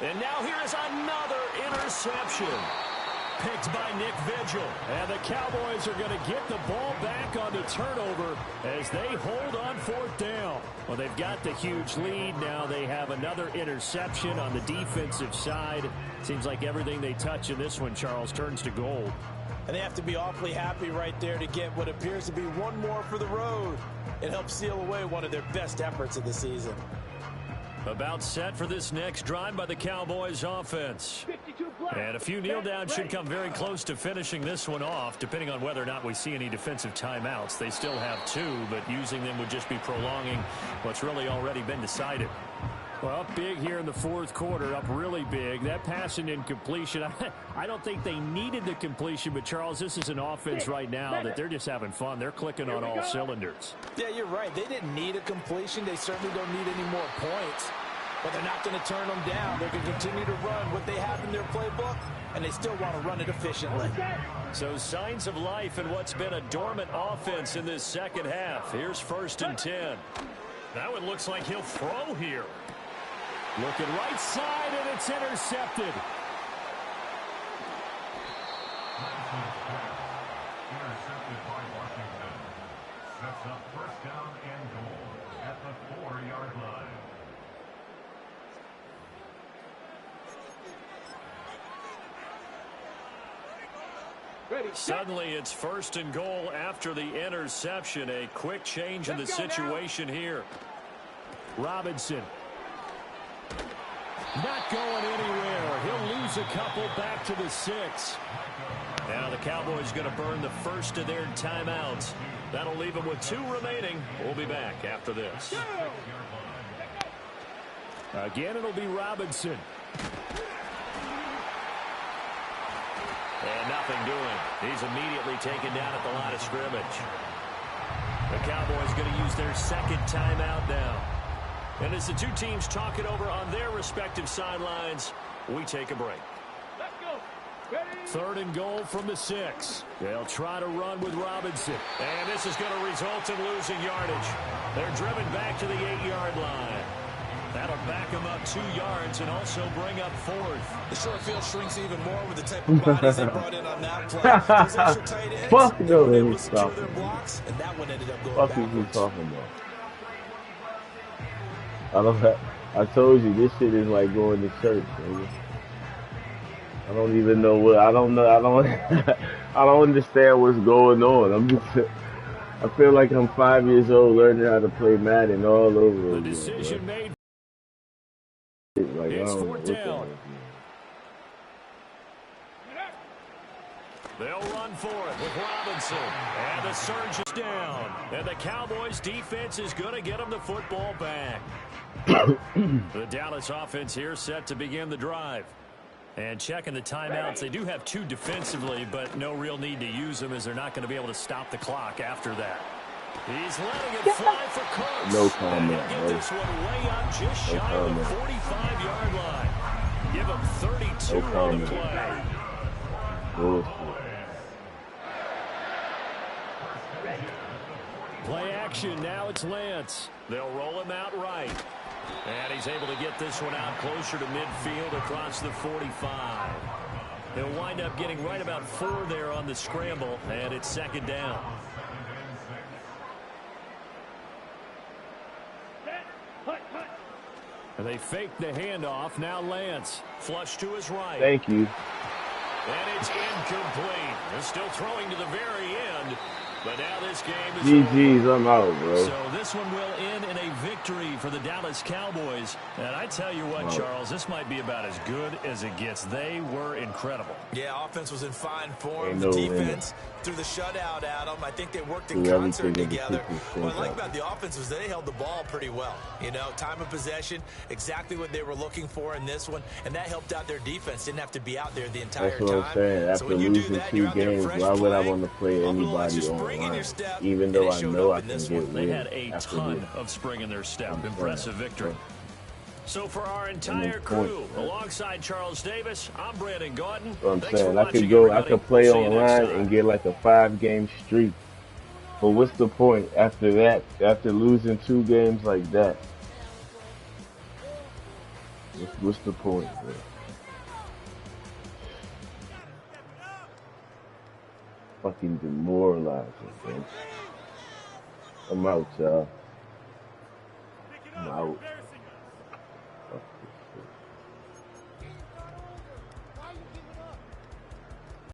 And now here is another interception. Picked by Nick Vigil. And the Cowboys are going to get the ball back on the turnover as they hold on 4th down. Well, they've got the huge lead. Now they have another interception on the defensive side. Seems like everything they touch in this one, Charles, turns to gold. And they have to be awfully happy right there to get what appears to be one more for the road. It helps seal away one of their best efforts of the season. About set for this next drive by the Cowboys offense. And a few kneel downs should come very close to finishing this one off, depending on whether or not we see any defensive timeouts. They still have 2, but using them would just be prolonging what's really already been decided. Well, up big here in the 4th quarter, up really big. That pass and incompletion, I don't think they needed the completion, but Charles, this is an offense right now that they're just having fun. They're clicking on all cylinders. Yeah, you're right. They didn't need a completion. They certainly don't need any more points. But they're not going to turn them down. They're going to continue to run what they have in their playbook, and they still want to run it efficiently. So signs of life in what's been a dormant offense in this second half. Here's 1st and 10. Now it looks like he'll throw here. Looking right side, and it's intercepted. Intercepted by Washington. Sets up 1st down and goal at the 4-yard line. Suddenly it's 1st and goal after the interception. A quick change in the situation here. Robinson. Not going anywhere. He'll lose a couple back to the 6. Now the Cowboys going to burn the first of their timeouts. That'll leave them with 2 remaining. We'll be back after this. Again, it'll be Robinson. And nothing doing. He's immediately taken down at the line of scrimmage. The Cowboys going to use their 2nd timeout now. And as the 2 teams talk it over on their respective sidelines, we take a break. 3rd and goal from the 6. They'll try to run with Robinson. And this is going to result in losing yardage. They're driven back to the 8-yard line. That'll back them up 2 yards and also bring up 4th. The short field shrinks even more with the type of bodies they brought in on that play. Those extra tight ends, Fuck no, they they were able was to secure stopping. their blocks, and that one ended up going Fuck is he backwards. talking about? I told you this shit is like going to church, baby. I don't even know what I don't I don't understand what's going on. I feel like I'm 5 years old learning how to play Madden all over The again. decision Bro. made. Like, I It's don't know 4th what the down. hell. They'll run for it with Robinson. And the surge is down. And the Cowboys defense is going to get them the football back. The Dallas offense here set to begin the drive. And checking the timeouts, they do have 2 defensively, but no real need to use them as they're not going to be able to stop the clock after that. He's letting it fly for Cooks. No comment, And he'll bro. get this one way up just No shy of the comment. 45-yard line. Give him 32 No on the comment. play. Bullshit. Play action. Now it's Lance. They'll roll him out right. And he's able to get this one out closer to midfield across the 45. He'll wind up getting right about 4 there on the scramble, and it's 2nd down. And they fake the handoff. Now Lance. Flush to his right. Thank you. And it's incomplete. They're still throwing to the very end. But now this game is GG's, over. I'm out, bro. So this one will end in a victory for the Dallas Cowboys. And I tell you what, Charles, this might be about as good as it gets. They were incredible. Yeah, offense was in fine form. Ain't The no defense through the shutout, Adam. I think they worked in Do concert everything to together. keep this What I thing like up. about the offense was they held the ball pretty well. You know, time of possession, exactly what they were looking for in this one, and that helped out their defense. Didn't have to be out there the entire That's what time. I'm saying. So After when you do losing that, you're 2 out there games, fresh why would I playing, want to play a little extra anybody spring in online? your step, Even and though it I showed know up I in can this get one. They wins had a after ton this. of spring in their step. I'm Impressive saying. victory. So for our And entire then crew, points, man. alongside Charles Davis, I'm Brandon Gordon. So I'm Thanks saying for I watching, could go, I everybody. could play We'll see you next online time. and get like a 5-game streak. But what's the point after that? After losing 2 games like that, what's the point, bro? Fucking demoralizing, bro. I'm out, y'all.